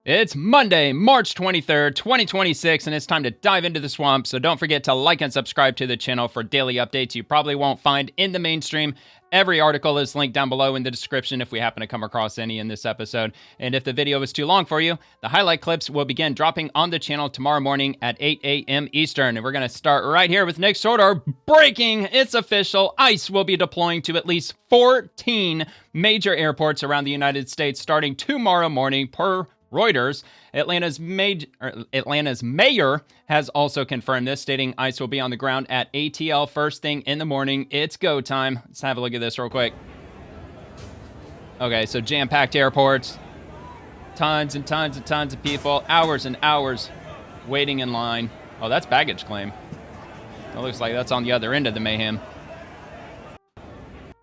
It's Monday, March 23rd, 2026, and it's time to dive into the swamp. So don't forget to like and subscribe to the channel for daily updates you probably won't find in the mainstream. Every article is linked down below in the description if we happen to come across any in this episode. And if the video is too long for you, the highlight clips will begin dropping on the channel tomorrow morning at 8 a.m. Eastern. And we're going to start right here with Nick Sorter. Breaking! It's official. ICE will be deploying to at least 14 major airports around the United States starting tomorrow morning per Reuters. Atlanta's mayor has also confirmed this, stating ICE will be on the ground at ATL first thing in the morning. It's go time. Let's have a look at this real quick. Okay, so jam-packed airports. Tons and tons and tons of people. Hours and hours waiting in line. Oh, that's baggage claim. It looks like that's on the other end of the mayhem.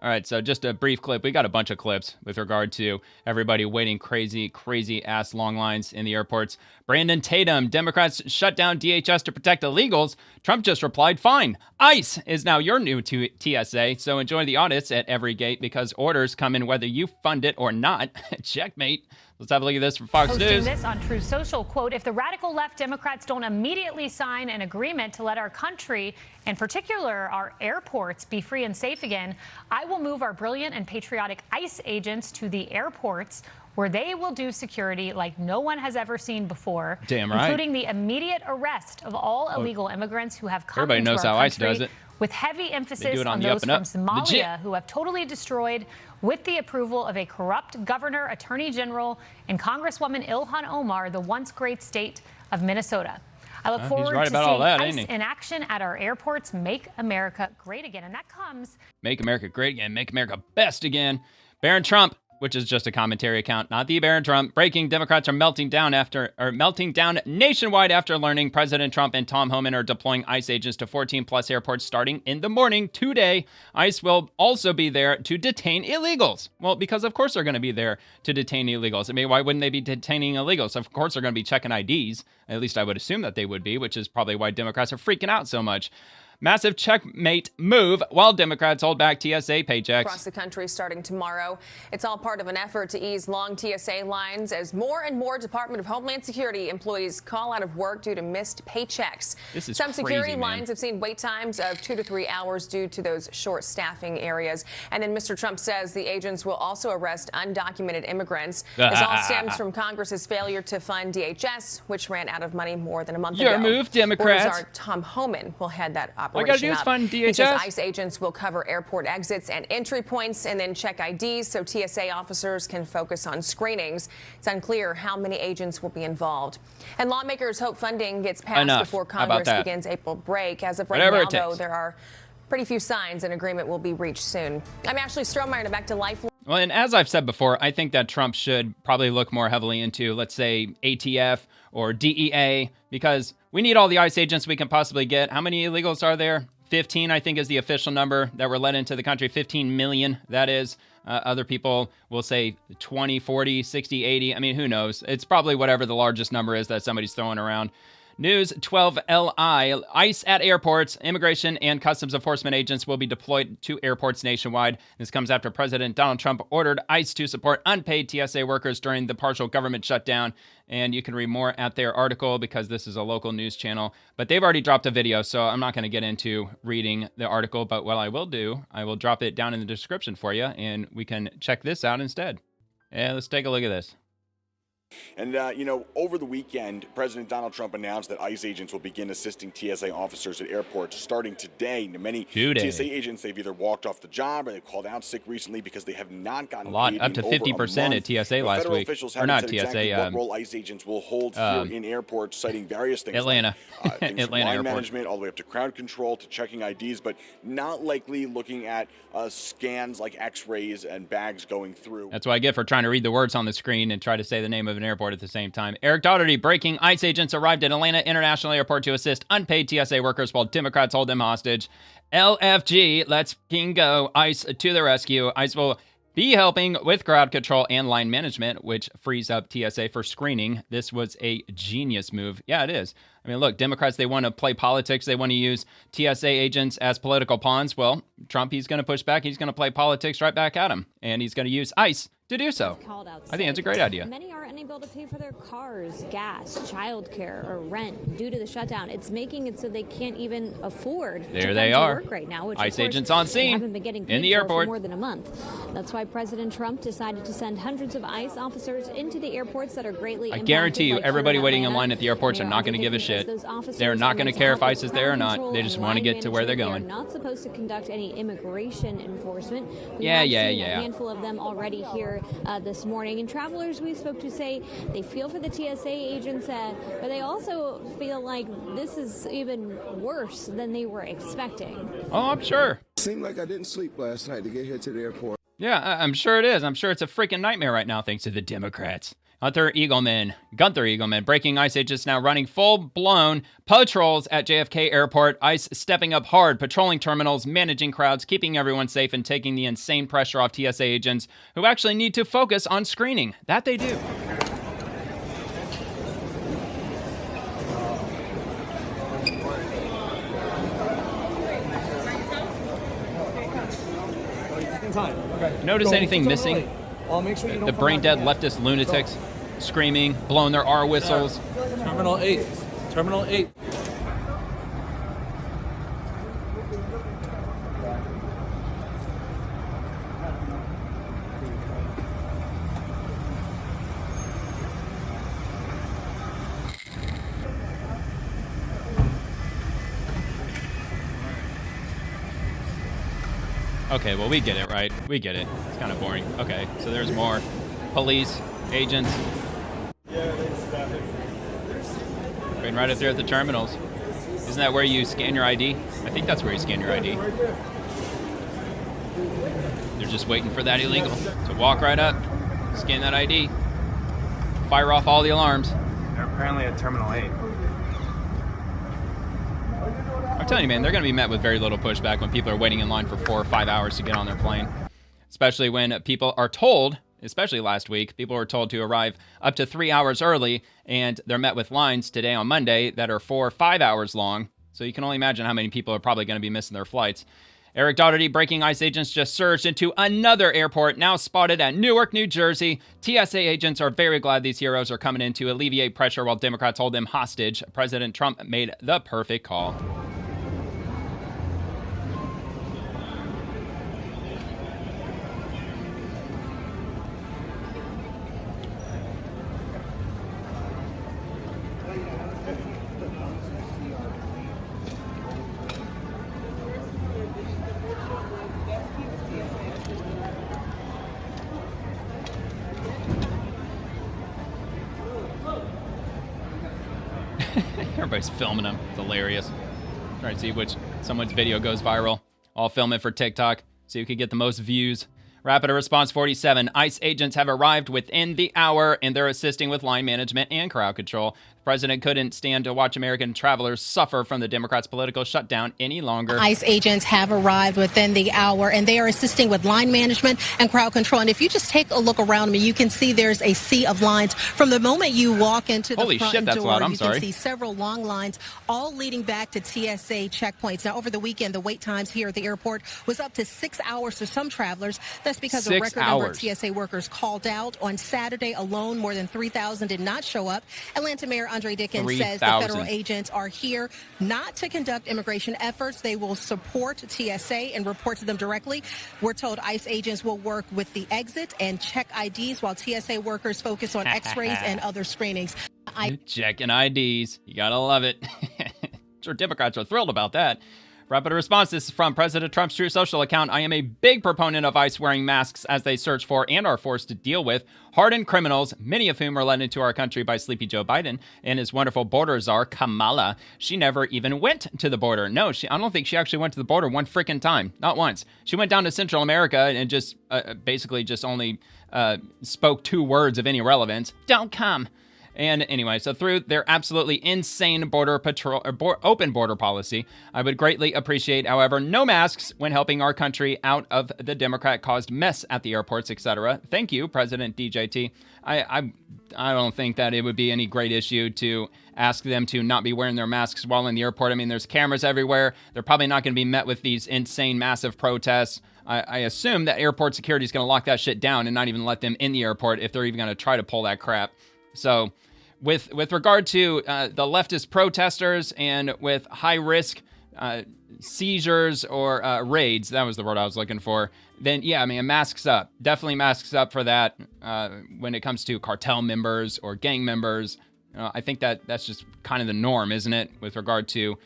All right, so just a brief clip. We got a bunch of clips with regard to everybody waiting crazy ass long lines in the airports. Brandon Tatum, Democrats shut down DHS to protect illegals. Trump just replied, fine. ICE is now your new TSA, so enjoy the audits at every gate because orders come in whether you fund it or not. Checkmate. Let's have a look at this from Fox Posting News. This on True Social, quote, if the radical left Democrats don't immediately sign an agreement to let our country, in particular our airports, be free and safe again, I will move our brilliant and patriotic ICE agents to the airports where they will do security like no one has ever seen before, Damn right. including the immediate arrest of all illegal immigrants who have come Everybody into knows our how ICE country, does it. with heavy emphasis on on the those up and from up. Somalia Legit. who have totally destroyed, with the approval of a corrupt governor, attorney general, and Congresswoman Ilhan Omar, the once great state of Minnesota. I look forward right to about all seeing that, ICE ain't he? in action at our airports. Make America great again. And that comes... Make America great again. Make America best again. Barron Trump, which is just a commentary account, not the Barron Trump. Breaking: Democrats are melting down nationwide after learning President Trump and Tom Homan are deploying ICE agents to 14 plus airports starting in the morning today. ICE will also be there to detain illegals. Well, because of course they're going to be there to detain illegals. I mean, why wouldn't they be detaining illegals? Of course they're going to be checking IDs. At least I would assume that they would be, which is probably why Democrats are freaking out so much. Massive checkmate move while Democrats hold back TSA paychecks. Across the country starting tomorrow. It's all part of an effort to ease long TSA lines as more and more Department of Homeland Security employees call out of work due to missed paychecks. This is Some security crazy, lines have seen wait times of 2 to 3 hours due to those short staffing areas. And then Mr. Trump says the agents will also arrest undocumented immigrants. This all stems from Congress's failure to fund DHS, which ran out of money more than a month ago. Your move, Democrats. Orders are Tom Homan will head that operation. All you gotta do is up. fund He says DHS. ICE agents will cover airport exits and entry points and then check IDs so TSA officers can focus on screenings. It's unclear how many agents will be involved. And lawmakers hope funding gets passed Enough. before How about Congress that? begins April break. As of right Whatever now, it though, takes. there are pretty few signs an agreement will be reached soon. I'm Ashley Strohmeyer, and back to Life. Well, and as I've said before, I think that Trump should probably look more heavily into, let's say, ATF or DEA, because we need all the ICE agents we can possibly get. How many illegals are there? 15, I think, is the official number that were let into the country. 15 million, that is. Other people will say 20, 40, 60, 80. I mean, who knows? It's probably whatever the largest number is that somebody's throwing around. News 12 LI. ICE at airports. Immigration and Customs Enforcement agents will be deployed to airports nationwide. This comes after President Donald Trump ordered ICE to support unpaid TSA workers during the partial government shutdown. And you can read more at their article because this is a local news channel. But they've already dropped a video, so I'm not going to get into reading the article. But what I will do, I will drop it down in the description for you, and we can check this out instead. Yeah, let's take a look at this. And, over the weekend, President Donald Trump announced that ICE agents will begin assisting TSA officers at airports starting today. Now, many TSA agents, they've either walked off the job or they've called out sick recently because they have not gotten paid up to 50% at TSA last federal week. Officials Or not haven't said TSA. exactly what role ICE agents will hold here in airports, citing various things. Atlanta. Like, things from Atlanta line airport. management all the way up to crowd control to checking IDs, but not likely looking at scans like x-rays and bags going through. That's what I get for trying to read the words on the screen and try to say the name of an airport at the same time. Eric Daugherty breaking: ICE agents arrived at Atlanta International Airport to assist unpaid TSA workers while Democrats hold them hostage. LFG, let's go. ICE to the rescue. ICE will be helping with crowd control and line management, which frees up TSA for screening. This was a genius move. Yeah, it is. I mean, look, Democrats, they want to play politics. They want to use TSA agents as political pawns. Well, Trump, he's going to push back. He's going to play politics right back at him. And he's going to use ICE to do so. I think it's a great idea. Many are unable to pay for their cars, gas, childcare, or rent due to the shutdown. It's making it so they can't even afford to come to work right now, which ICE agents on scene haven't been getting paid in the airport for more than a month. That's why President Trump decided to send hundreds of ICE officers into the airports that are greatly impacted. I guarantee you, everybody waiting in line at the airports are not going to give a shit. They're not going to care if ICE is there or not. They just want to get to where they're going. They're not supposed to conduct any immigration enforcement. Yeah. A handful of them already here this morning. And travelers we spoke to say they feel for the TSA agents, but they also feel like this is even worse than they were expecting. Oh, I'm sure. Seemed like I didn't sleep last night to get here to the airport. Yeah, I'm sure it is. I'm sure it's a freaking nightmare right now, thanks to the Democrats. Gunther Eagleman, breaking ICE agents now running full-blown patrols at JFK Airport. ICE stepping up hard, patrolling terminals, managing crowds, keeping everyone safe, and taking the insane pressure off TSA agents who actually need to focus on screening. That they do. Notice anything missing? The brain-dead leftist lunatics screaming, blowing their R whistles. Terminal 8. Terminal 8. Okay, well, we get it, right? We get it. It's kind of boring. Okay, so there's more police, agents. Been right up there at the terminals. Isn't that where you scan your ID? I think that's where you scan your ID. They're just waiting for that illegal to walk right up, scan that ID, fire off all the alarms. They're apparently at Terminal 8. I'm telling you, man, they're going to be met with very little pushback when people are waiting in line for 4 or 5 hours to get on their plane. Especially when people are told, especially last week, people were told to arrive up to 3 hours early, and they're met with lines today on Monday that are 4 or 5 hours long. So you can only imagine how many people are probably going to be missing their flights. Eric Doherty, breaking ICE agents just surged into another airport, now spotted at Newark, New Jersey. TSA agents are very glad these heroes are coming in to alleviate pressure while Democrats hold them hostage. President Trump made the perfect call. Everybody's filming them. It's hilarious. Trying to see which someone's video goes viral. I'll film it for TikTok so you can get the most views. Rapid Response 47. ICE agents have arrived within the hour, and they're assisting with line management and crowd control. The president couldn't stand to watch American travelers suffer from the Democrats' political shutdown any longer. ICE agents have arrived within the hour, and they are assisting with line management and crowd control. And if you just take a look around me, you can see there's a sea of lines. From the moment you walk into the front shit, that's door, loud. I'm you sorry. can see several long lines, all leading back to TSA checkpoints. Now, over the weekend, the wait times here at the airport was up to 6 hours for some travelers. That's because a record number of TSA workers called out. On Saturday alone, more than 3,000 did not show up. Atlanta Mayor Andre Dickens says the federal agents are here not to conduct immigration efforts. They will support TSA and report to them directly. We're told ICE agents will work with the exit and check IDs while TSA workers focus on x-rays and other screenings. Checking IDs. You gotta love it. Sure, Democrats are thrilled about that. Rapid response. This is from President Trump's True Social account. I am a big proponent of ICE wearing masks as they search for and are forced to deal with hardened criminals, many of whom are led into our country by sleepy Joe Biden and his wonderful border czar, Kamala. She never even went to the border. No, I don't think she actually went to the border one freaking time. Not once. She went down to Central America and just basically just only spoke 2 words of any relevance. Don't come. And anyway, so through their absolutely insane border patrol or open border policy, I would greatly appreciate, however, no masks when helping our country out of the Democrat-caused mess at the airports, etc. Thank you, President DJT. I don't think that it would be any great issue to ask them to not be wearing their masks while in the airport. I mean, there's cameras everywhere. They're probably not going to be met with these insane, massive protests. I assume that airport security is going to lock that shit down and not even let them in the airport if they're even going to try to pull that crap. So with regard to the leftist protesters and with high-risk seizures or raids, that was the word I was looking for, then yeah, I mean, masks up. Definitely masks up for that when it comes to cartel members or gang members. I think that's just kind of the norm, isn't it, with regard to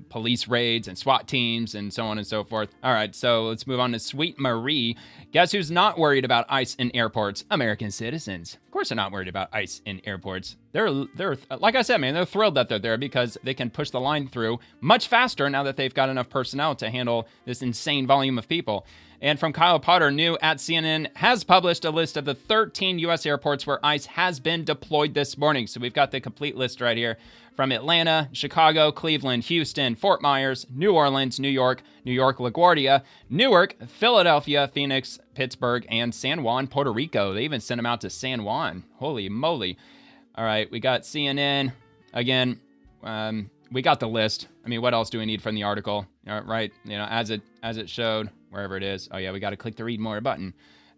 police raids and SWAT teams and so on and so forth. All right, so let's move on to Sweet Marie. Guess who's not worried about ICE in airports? American citizens. Of course they're not worried about ICE in airports. They're like I said, man, they're thrilled that they're there because they can push the line through much faster now that they've got enough personnel to handle this insane volume of people. And from Kyle Potter, new at CNN, has published a list of the 13 U.S. airports where ICE has been deployed this morning. So we've got the complete list right here. From Atlanta, Chicago, Cleveland, Houston, Fort Myers, New Orleans, New York, LaGuardia, Newark, Philadelphia, Phoenix, Pittsburgh, and San Juan, Puerto Rico. They even sent them out to San Juan. Holy moly. All right, we got CNN. Again, we got the list. I mean, what else do we need from the article? Right, you know, as it showed, wherever it is. Oh yeah, we got to click the read more button.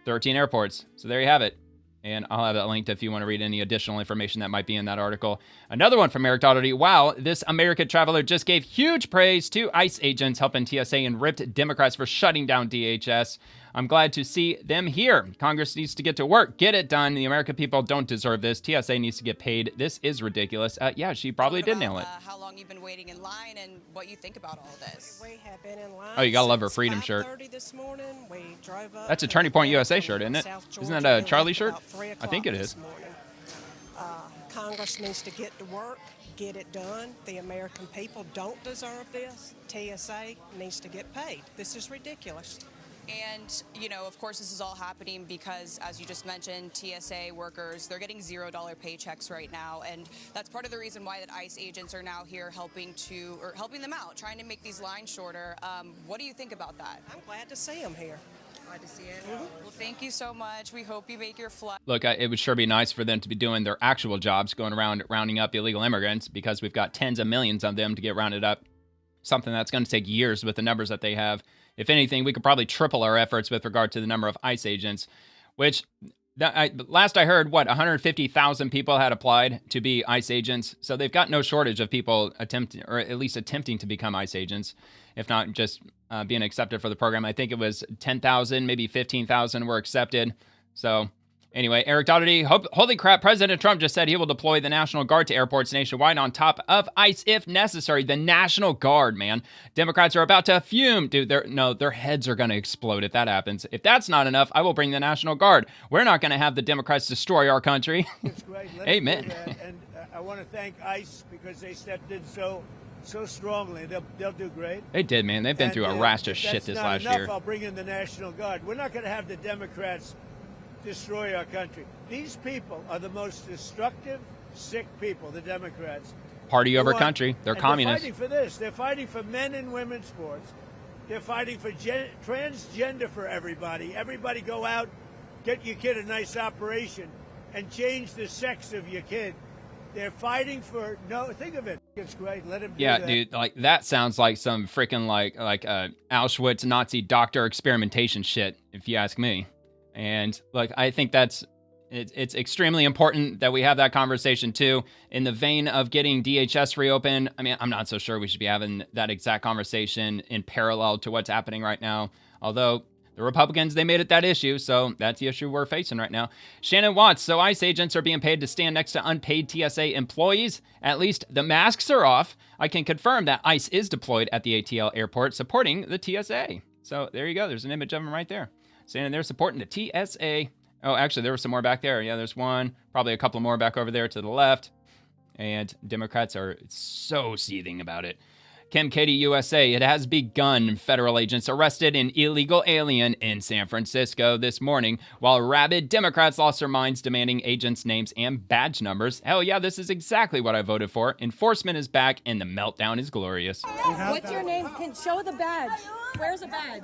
13 airports. So there you have it. And I'll have that linked if you want to read any additional information that might be in that article. Another one from Eric Doherty. Wow, this American traveler just gave huge praise to ICE agents helping TSA and ripped Democrats for shutting down DHS. I'm glad to see them here. Congress needs to get to work. Get it done. The American people don't deserve this. TSA needs to get paid. This is ridiculous. Yeah, she probably did nail it. How long you've been waiting in line and what you think about all this. We have been in line. Oh, you gotta love her Freedom shirt. This morning. We drove up. That's a Turning Point USA shirt, isn't it? Isn't that a Charlie shirt? I think it is. Congress needs to get to work, get it done. The American people don't deserve this. TSA needs to get paid. This is ridiculous. And, you know, of course, this is all happening because, as you just mentioned, TSA workers, they're getting $0 paychecks right now. And that's part of the reason why that ICE agents are now here helping them out, trying to make these lines shorter. What do you think about that? I'm glad to see them here. Glad to see it. Well, thank you so much. We hope you make your flight. Look, it would sure be nice for them to be doing their actual jobs, going around rounding up illegal immigrants, because we've got tens of millions of them to get rounded up. Something that's going to take years with the numbers that they have. If anything, we could probably triple our efforts with regard to the number of ICE agents, which last I heard, 150,000 people had applied to be ICE agents. So they've got no shortage of people attempting, or at least attempting to become ICE agents, if not just being accepted for the program. I think it was 10,000, maybe 15,000 were accepted. So anyway, Eric Doherty, holy crap, President Trump just said he will deploy the National Guard to airports nationwide on top of ICE if necessary. The National Guard, man. Democrats are about to fume. Dude, their heads are going to explode if that happens. If that's not enough, I will bring the National Guard. We're not going to have the Democrats destroy our country. It's great. Amen. And I want to thank ICE because they stepped in so strongly. They'll do great. They did, man. They've been through a rash of shit this last year. I'll bring in the National Guard. We're not going to have the Democrats destroy our country. These people are the most destructive, sick people, the Democrats. Party over country. They're communists. They're fighting for this. They're fighting for men and women's sports. They're fighting for transgender for everybody. Everybody go out, get your kid a nice operation, and change the sex of your kid. They're fighting for think of it. It's great. Let them do that. Dude, like that sounds like some freaking like Auschwitz Nazi doctor experimentation shit, if you ask me. And look, I think it's extremely important that we have that conversation too. In the vein of getting DHS reopened, I mean, I'm not so sure we should be having that exact conversation in parallel to what's happening right now. Although the Republicans, they made it that issue, so that's the issue we're facing right now. Shannon Watts, so ICE agents are being paid to stand next to unpaid TSA employees. At least the masks are off. I can confirm that ICE is deployed at the ATL airport supporting the TSA. So there you go. There's an image of them right there. Standing there supporting the TSA. Oh, actually, there was some more back there. Yeah, there's one. Probably a couple more back over there to the left. And Democrats are so seething about it. Kim Katie, USA. It has begun. Federal agents arrested an illegal alien in San Francisco this morning, while rabid Democrats lost their minds demanding agents' names and badge numbers. Hell yeah, this is exactly what I voted for. Enforcement is back, and the meltdown is glorious. What's your name? Can show the badge. Where's a badge?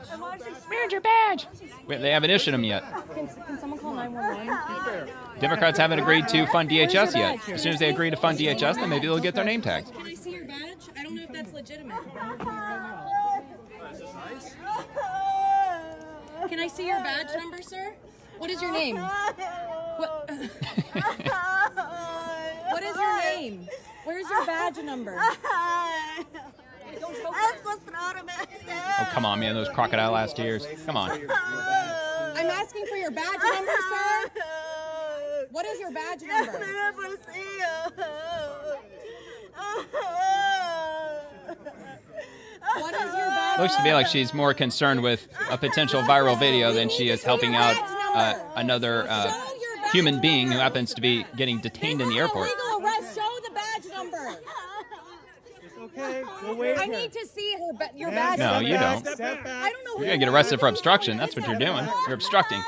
Where's your badge? Wait, they haven't issued them yet. Can someone call 911? Democrats haven't agreed to fund DHS yet. As soon as they agree to fund DHS, then maybe they'll get their name tags. Can I see your badge? I don't know if that's legitimate. Can I see your badge number, sir? What is your name? What is your name? Where's your badge number? Oh, come on, man. Those crocodile-ass tears. Come on. I'm asking for your badge number, sir. What is your badge number? What is your badge Looks to me like she's more concerned with a potential viral video than she is helping out another human being who happens to be getting detained in the airport. Legal arrest. Show the badge number. Okay, we'll wait. I need to see your badge No, number. you don't. I don't know. You're going to get arrested for obstruction. That's what you're doing. You're obstructing.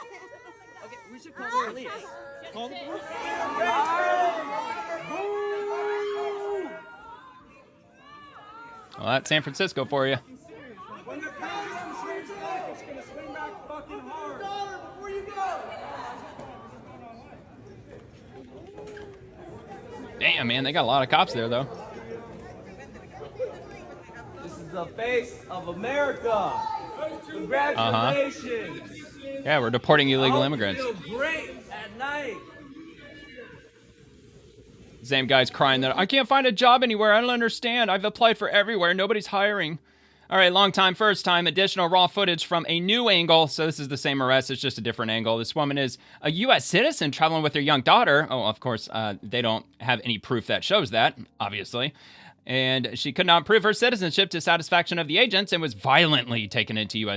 Okay, we should call the police. Call the police. Well, that's San Francisco for you. When the cops swings back, it's gonna swing back fucking hard. Before you go. Damn, man, they got a lot of cops there, though. This is the face of America. Congratulations. Yeah, we're deporting illegal immigrants. I feel great at night. Same guy's crying that, I can't find a job anywhere. I don't understand. I've applied for everywhere. Nobody's hiring. All right, long time, first time. Additional raw footage from a new angle. So this is the same arrest. It's just a different angle. This woman is a U.S. citizen traveling with her young daughter. Oh, of course, they don't have any proof that shows that, obviously. And she could not prove her citizenship to satisfaction of the agents and was violently taken into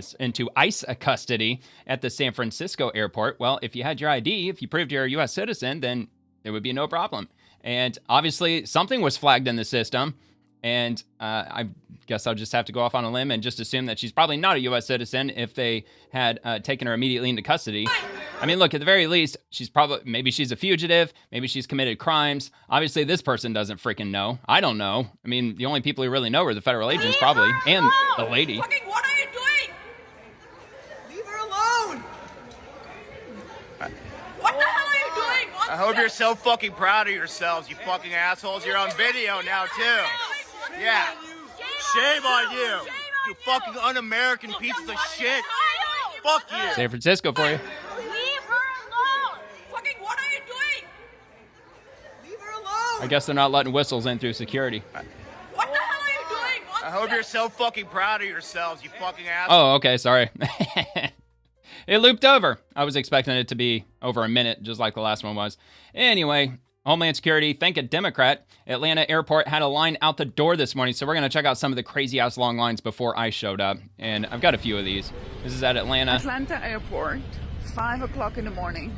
ICE custody at the San Francisco airport. Well, if you had your ID, if you proved you're a U.S. citizen, then there would be no problem. And obviously, something was flagged in the system. And I guess I'll just have to go off on a limb and just assume that she's probably not a U.S. citizen if they had taken her immediately into custody. I mean, look, at the very least, maybe she's a fugitive. Maybe she's committed crimes. Obviously, this person doesn't freaking know. I don't know. I mean, the only people who really know are the federal agents, probably, and the lady. Fucking, what are you doing? Leave her alone. What the hell are you doing? I hope you're so fucking proud of yourselves, you fucking assholes. You're on video now, too. Yeah. Shame on you. You fucking un-American pieces of shit. Fuck you. San Francisco for you. Leave her alone. Fucking, what are you doing? Leave her alone. I guess they're not letting whistles in through security. What the hell are you doing? I hope you're so fucking proud of yourselves, you fucking assholes. Oh, okay, sorry. It looped over. I was expecting it to be over a minute, just like the last one was. Anyway, Homeland Security, thank a Democrat. Atlanta Airport had a line out the door this morning, so we're going to check out some of the crazy-ass long lines before I showed up. And I've got a few of these. This is at Atlanta. Atlanta Airport, 5 o'clock in the morning.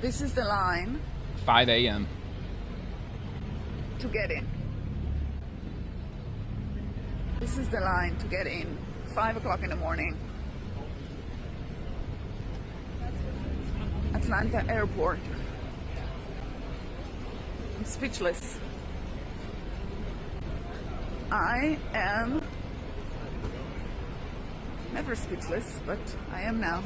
This is the line. 5 a.m. To get in. This is the line to get in. 5 o'clock in the morning. Atlanta Airport. I'm speechless. I am never speechless, but I am now.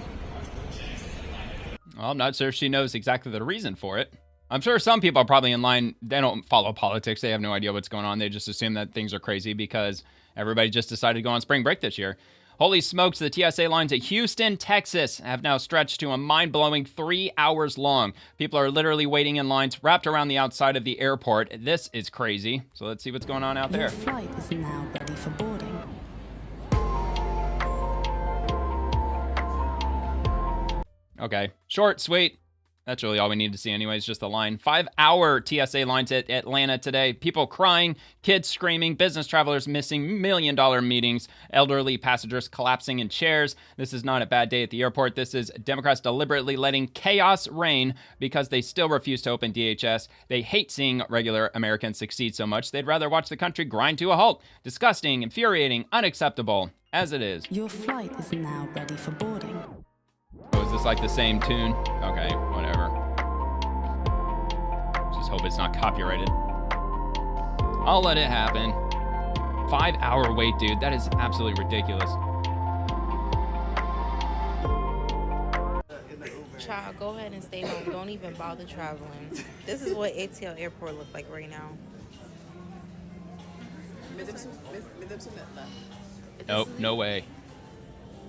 Well, I'm not sure she knows exactly the reason for it. I'm sure some people are probably in line. They don't follow politics. They have no idea what's going on. They just assume that things are crazy because everybody just decided to go on spring break this year. Holy smokes, the TSA lines at Houston, Texas have now stretched to a mind-blowing 3 hours long. People are literally waiting in lines wrapped around the outside of the airport. This is crazy. So let's see what's going on out there. Your flight is now ready for boarding. Okay, short, sweet. That's really all we need to see anyways, just the line. 5-hour TSA lines at Atlanta today. People crying, kids screaming, business travelers missing million-dollar meetings, elderly passengers collapsing in chairs. This is not a bad day at the airport. This is Democrats deliberately letting chaos reign because they still refuse to open DHS. They hate seeing regular Americans succeed so much. They'd rather watch the country grind to a halt. Disgusting, infuriating, unacceptable, as it is. Your flight is now ready for boarding. Oh, is this like the same tune? Okay, whatever. Just hope it's not copyrighted. I'll let it happen. 5-hour wait, dude. That is absolutely ridiculous. Child, go ahead and stay home. Don't even bother traveling. This is what ATL Airport looks like right now. Nope, no way.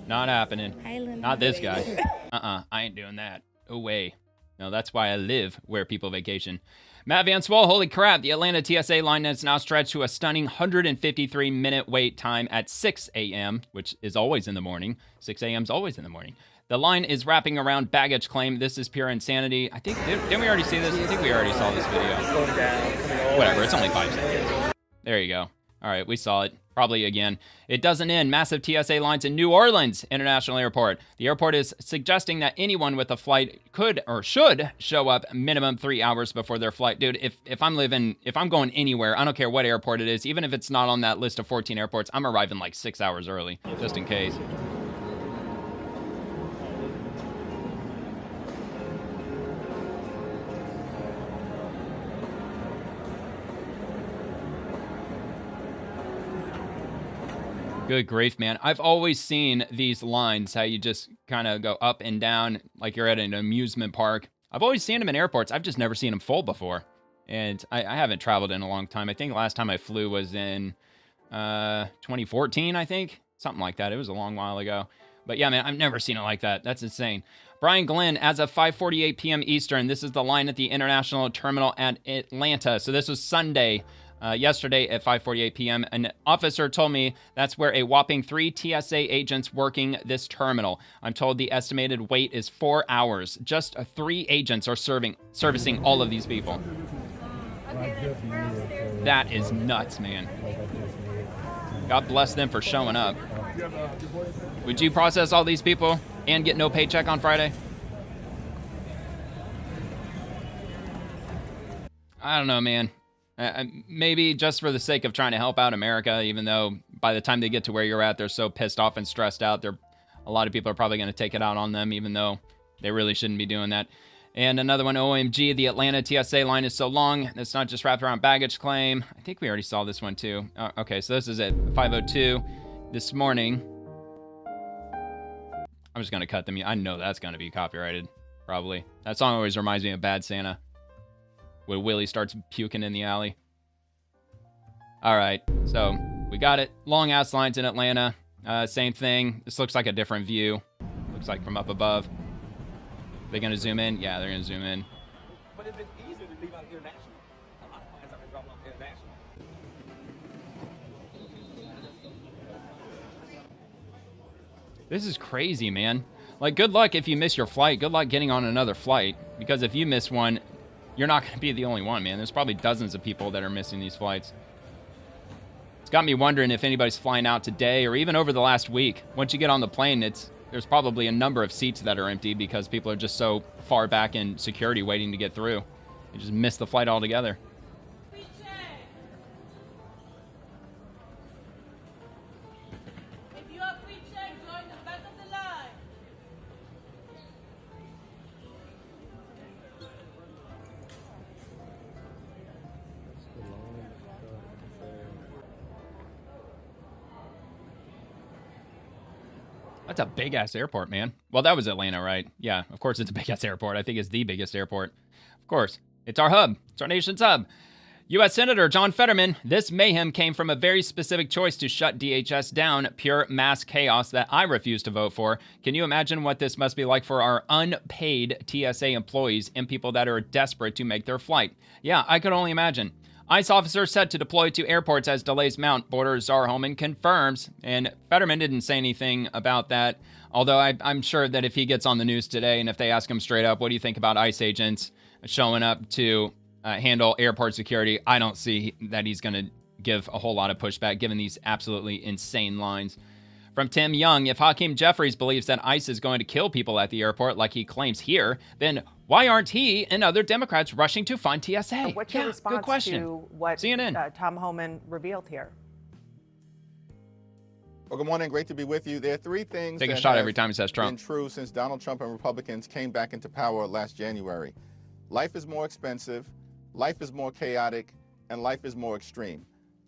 Not happening. Not this guy. I ain't doing that. No way. No, that's why I live where people vacation. Matt Van Swole, holy crap. The Atlanta TSA line has now stretched to a stunning 153-minute wait time at 6 a.m., which is always in the morning. 6 a.m. is always in the morning. The line is wrapping around baggage claim. This is pure insanity. I think, didn't we already see this? I think we already saw this video. Whatever, it's only 5 seconds. There you go. All right, we saw it. Probably again. It doesn't end. Massive TSA lines in New Orleans International Airport. The airport is suggesting that anyone with a flight could or should show up minimum 3 hours before their flight. Dude, if I'm going anywhere, I don't care what airport it is, even if it's not on that list of 14 airports, I'm arriving like 6 hours early, just in case. Good grief, man. I've always seen these lines, how you just kind of go up and down like you're at an amusement park. I've always seen them in airports. I've just never seen them full before. And I haven't traveled in a long time. I think last time I flew was in 2014, I think. Something like that. It was a long while ago. But yeah, man, I've never seen it like that. That's insane. Brian Glenn, as of 5:48 p.m. Eastern, this is the line at the International Terminal at Atlanta. So this was Sunday. Yesterday at 5:48 p.m., an officer told me that's where a whopping 3 TSA agents working this terminal. I'm told the estimated wait is 4 hours. Just 3 agents are servicing all of these people. That is nuts, man. God bless them for showing up. Would you process all these people and get no paycheck on Friday? I don't know, man. Maybe just for the sake of trying to help out America, even though by the time they get to where you're at, they're so pissed off and stressed out. A lot of people are probably going to take it out on them, even though they really shouldn't be doing that. And another one, OMG, the Atlanta TSA line is so long. It's not just wrapped around baggage claim. I think we already saw this one too. Okay, so this is at 5:02 this morning. I'm just going to cut them. I know that's going to be copyrighted, probably. That song always reminds me of Bad Santa, when Willie starts puking in the alley. All right, so we got it. Long-ass lines in Atlanta. Same thing. This looks like a different view. Looks like from up above. They're going to zoom in? Yeah, they're going to zoom in. But it's easier to leave out international. A lot of clients are dropping off international. This is crazy, man. Like, good luck if you miss your flight. Good luck getting on another flight. Because if you miss one, you're not going to be the only one, man. There's probably dozens of people that are missing these flights. It's got me wondering if anybody's flying out today or even over the last week. Once you get on the plane, there's probably a number of seats that are empty because people are just so far back in security waiting to get through. You just miss the flight altogether. If you have free check, join the back of the line. That's a big-ass airport, man. Well, that was Atlanta, right? Yeah, of course it's a big-ass airport. I think it's the biggest airport. Of course. It's our hub. It's our nation's hub. U.S. Senator John Fetterman, this mayhem came from a very specific choice to shut DHS down, pure mass chaos that I refuse to vote for. Can you imagine what this must be like for our unpaid TSA employees and people that are desperate to make their flight? Yeah, I could only imagine. ICE officers set to deploy to airports as delays mount, border czar Holman confirms. And Fetterman didn't say anything about that, although I'm sure that if he gets on the news today and if they ask him straight up, what do you think about ICE agents showing up to handle airport security, I don't see that he's going to give a whole lot of pushback given these absolutely insane lines. From Tim Young, if Hakeem Jeffries believes that ICE is going to kill people at the airport like he claims here, then why aren't he and other Democrats rushing to fund TSA? What's your response good question. to what CNN. Tom Homan revealed here? Well, good morning. Great to be with you. There are three things Take a that shot have every time he says Trump. been true since Donald Trump and Republicans came back into power last January. Life is more expensive, life is more chaotic, and life is more extreme.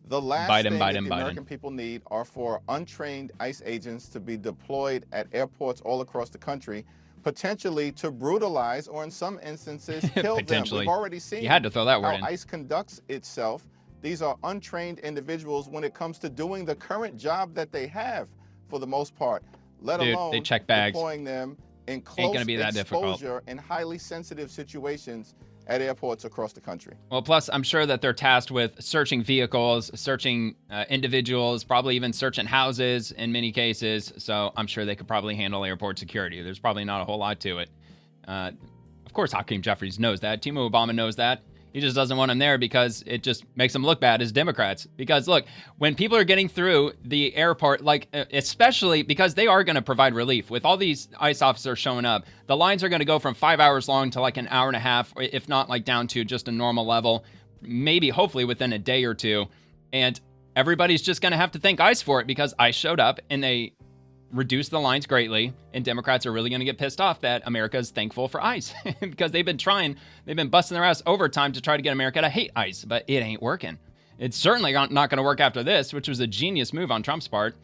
The last thing that the American people need are for untrained ICE agents to be deployed at airports all across the country, potentially to brutalize or in some instances kill them. We've already seen you had to throw that word how in. ICE conducts itself. These are untrained individuals when it comes to doing the current job that they have for the most part, let alone they check bags. deploying them in close Ain't gonna be that exposure in highly sensitive situations at airports across the country. Well, plus, I'm sure that they're tasked with searching vehicles, searching individuals, probably even searching houses in many cases. So I'm sure they could probably handle airport security. There's probably not a whole lot to it. Of course, Hakeem Jeffries knows that. Timo Obama knows that. He just doesn't want him there because it just makes them look bad as Democrats. Because look, when people are getting through the airport, like especially because they are going to provide relief with all these ICE officers showing up, the lines are going to go from 5 hours long to like an hour and a half, if not like down to just a normal level, maybe hopefully within a day or two. And everybody's just going to have to thank ICE for it because ICE showed up and they reduce the lines greatly, and Democrats are really going to get pissed off that America is thankful for ICE because they've been busting their ass overtime to try to get America to hate ICE, but it ain't working. It's certainly not going to work after this, which was a genius move on Trump's part.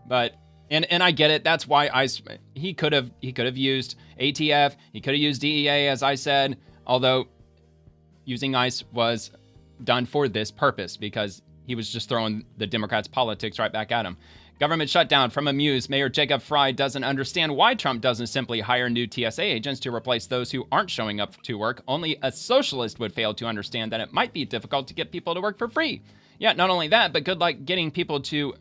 But and I get it. That's why ICE he could have used ATF, he could have used DEA, as I said, although using ICE was done for this purpose because he was just throwing the Democrats' politics right back at him. Government shutdown from Amuse. Mayor Jacob Fry doesn't understand why Trump doesn't simply hire new TSA agents to replace those who aren't showing up to work. Only a socialist would fail to understand that it might be difficult to get people to work for free. Yeah, not only that, but good luck getting people to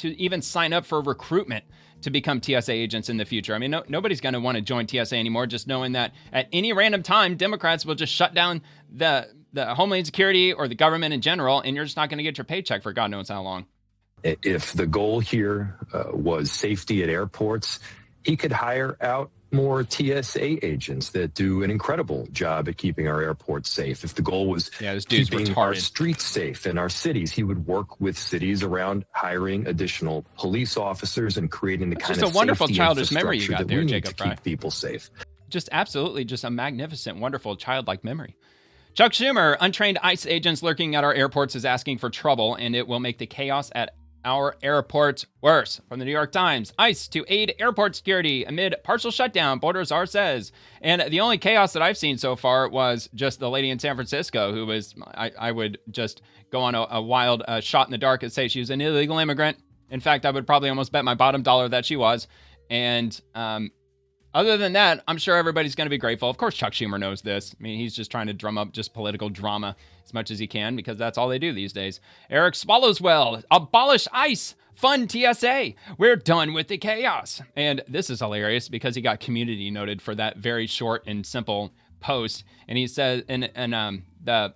even sign up for recruitment to become TSA agents in the future. I mean, nobody's going to want to join TSA anymore, just knowing that at any random time, Democrats will just shut down the Homeland Security or the government in general, and you're just not going to get your paycheck for God knows how long. If the goal here was safety at airports, he could hire out more TSA agents that do an incredible job at keeping our airports safe. If the goal was keeping our streets safe and our cities, he would work with cities around hiring additional police officers and creating the kind of just a wonderful safety childish memory you got that there, we need Jacob to Fry. keep people safe. Just absolutely, just a magnificent, wonderful, childlike memory. Chuck Schumer, untrained ICE agents lurking at our airports is asking for trouble, and it will make the chaos at our airports worse. From the New York Times, ICE to aid airport security amid partial shutdown, border czar says. And the only chaos that I've seen so far was just the lady in San Francisco who was, I would just go on a wild shot in the dark and say she was an illegal immigrant. In fact, I would probably almost bet my bottom dollar that she was. And other than that, I'm sure everybody's going to be grateful. Of course, Chuck Schumer knows this. I mean, he's just trying to drum up just political drama as much as he can because that's all they do these days. Eric Swallowswell, abolish ICE, fund TSA. We're done with the chaos. And this is hilarious because he got community noted for that very short and simple post. And he says, the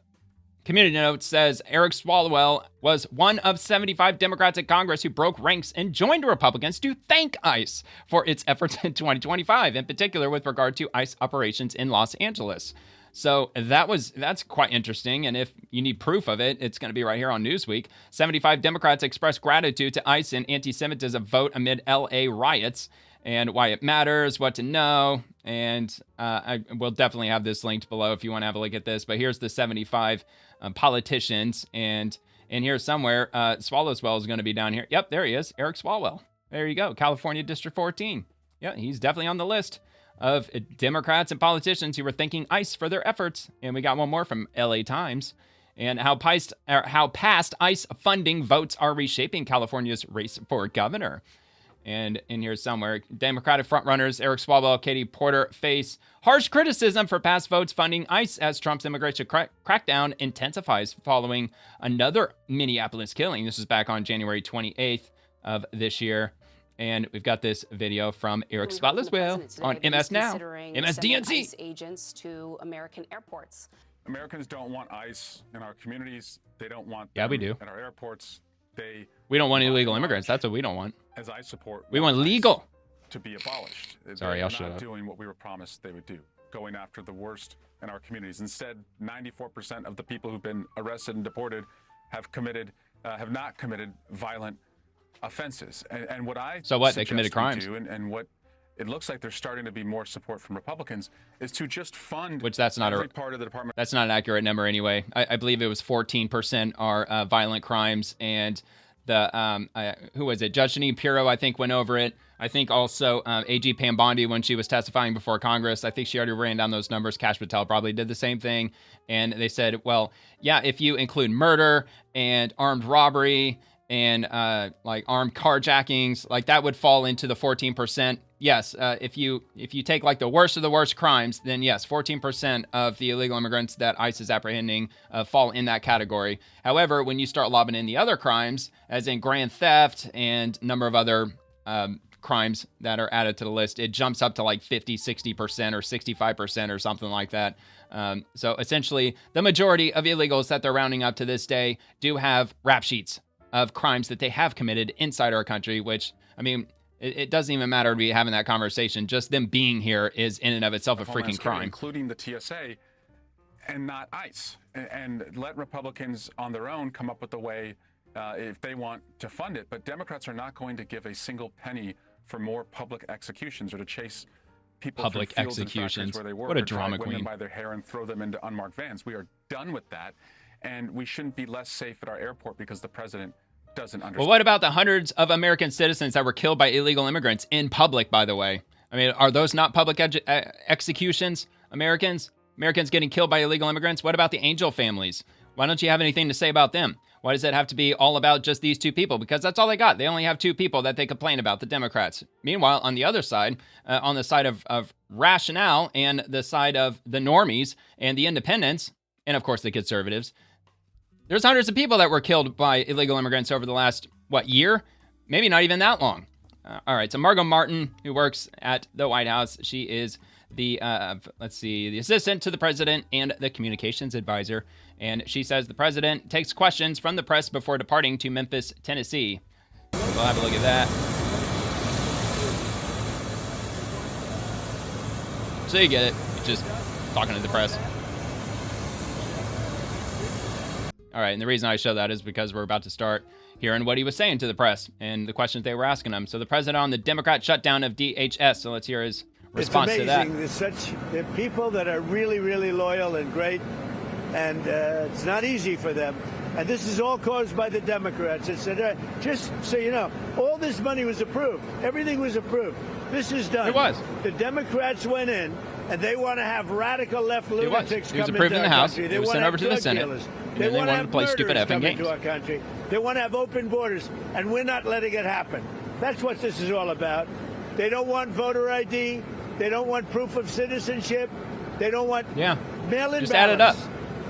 community note says Eric Swalwell was one of 75 Democrats in Congress who broke ranks and joined Republicans to thank ICE for its efforts in 2025, in particular with regard to ICE operations in Los Angeles. So that's quite interesting. And if you need proof of it, it's going to be right here on Newsweek. 75 Democrats expressed gratitude to ICE in anti-Semitism vote amid LA riots, and why it matters, what to know. And I will definitely have this linked below if you want to have a look at this. But here's the 75 politicians. And in here somewhere, Swallowswell is going to be down here. Yep, there he is. Eric Swalwell. There you go. California District 14. Yeah, he's definitely on the list of Democrats and politicians who were thanking ICE for their efforts. And we got one more from LA Times. And how past ICE funding votes are reshaping California's race for governor. And in here somewhere, Democratic frontrunners Eric Swalwell, Katie Porter face harsh criticism for past votes funding ICE as Trump's immigration crackdown intensifies following another Minneapolis killing. This is back on January 28th of this year. And we've got this video from Eric Swalwell on MS Now, MSDNC. ICE agents to American airports. Americans don't want ICE in our communities. They don't want we do. At our airports. We don't want illegal immigrants. That's what we don't want. As I support, we want legal to be abolished. Sorry, I'll shut up. They're not doing what we were promised they would do, going after the worst in our communities. Instead, 94% of the people who've been arrested and deported have not committed violent offenses. And what I they committed crimes. And what it looks like there's starting to be more support from Republicans is to just fund that's not every part of the department. That's not an accurate number anyway. I believe it was 14% are violent crimes, and the who was it? Judge Jeanine Pirro, I think, went over it. I think also AG Pam Bondi, when she was testifying before Congress, I think she already ran down those numbers. Kash Patel probably did the same thing, and they said, well, yeah, if you include murder and armed robbery and like armed carjackings, like that would fall into the 14%. Yes, if you take like the worst of the worst crimes, then yes, 14% of the illegal immigrants that ICE is apprehending fall in that category. However, when you start lobbing in the other crimes, as in grand theft and a number of other crimes that are added to the list, it jumps up to like 50, 60% or 65% or something like that. So essentially, the majority of illegals that they're rounding up to this day do have rap sheets of crimes that they have committed inside our country, which, I mean, it doesn't even matter to be having that conversation. Just them being here is in and of itself a freaking crime. Including the TSA and not ICE. And let Republicans on their own come up with a way if they want to fund it. But Democrats are not going to give a single penny for more public executions or to chase people public through fields executions. And where they work, what a drama or queen. Them by their hair and throw them into unmarked vans. We are done with that. And we shouldn't be less safe at our airport because the president doesn't understand. Well, what about the hundreds of American citizens that were killed by illegal immigrants in public, by the way? I mean, are those not public executions? Americans getting killed by illegal immigrants? What about the Angel families? Why don't you have anything to say about them? Why does it have to be all about just these two people? Because that's all they got. They only have two people that they complain about, the Democrats. Meanwhile, on the other side, on the side of rationale and the side of the normies and the independents, and of course the conservatives, there's hundreds of people that were killed by illegal immigrants over the last, year? Maybe not even that long. All right, so Margot Martin, who works at the White House, she is the, the assistant to the president and the communications advisor. And she says the president takes questions from the press before departing to Memphis, Tennessee. We'll have a look at that. So you get it. It's just talking to the press. All right, and the reason I show that is because we're about to start hearing what he was saying to the press and the questions they were asking him. So the president on the Democrat shutdown of DHS. So let's hear his response to that. It's amazing. They're people that are really, really loyal and great, and it's not easy for them. And this is all caused by the Democrats. It's just so you know, all this money was approved. Everything was approved. This is done. It was. The Democrats went in, and they want to have radical left lunatics come into our country. It was approved in the House. It was sent over to the Senate. They want to play stupid effing games. Into our country. They want to have open borders, and we're not letting it happen. That's what this is all about. They don't want voter ID. They don't want proof of citizenship. They don't want mail-in just ballots. add it up.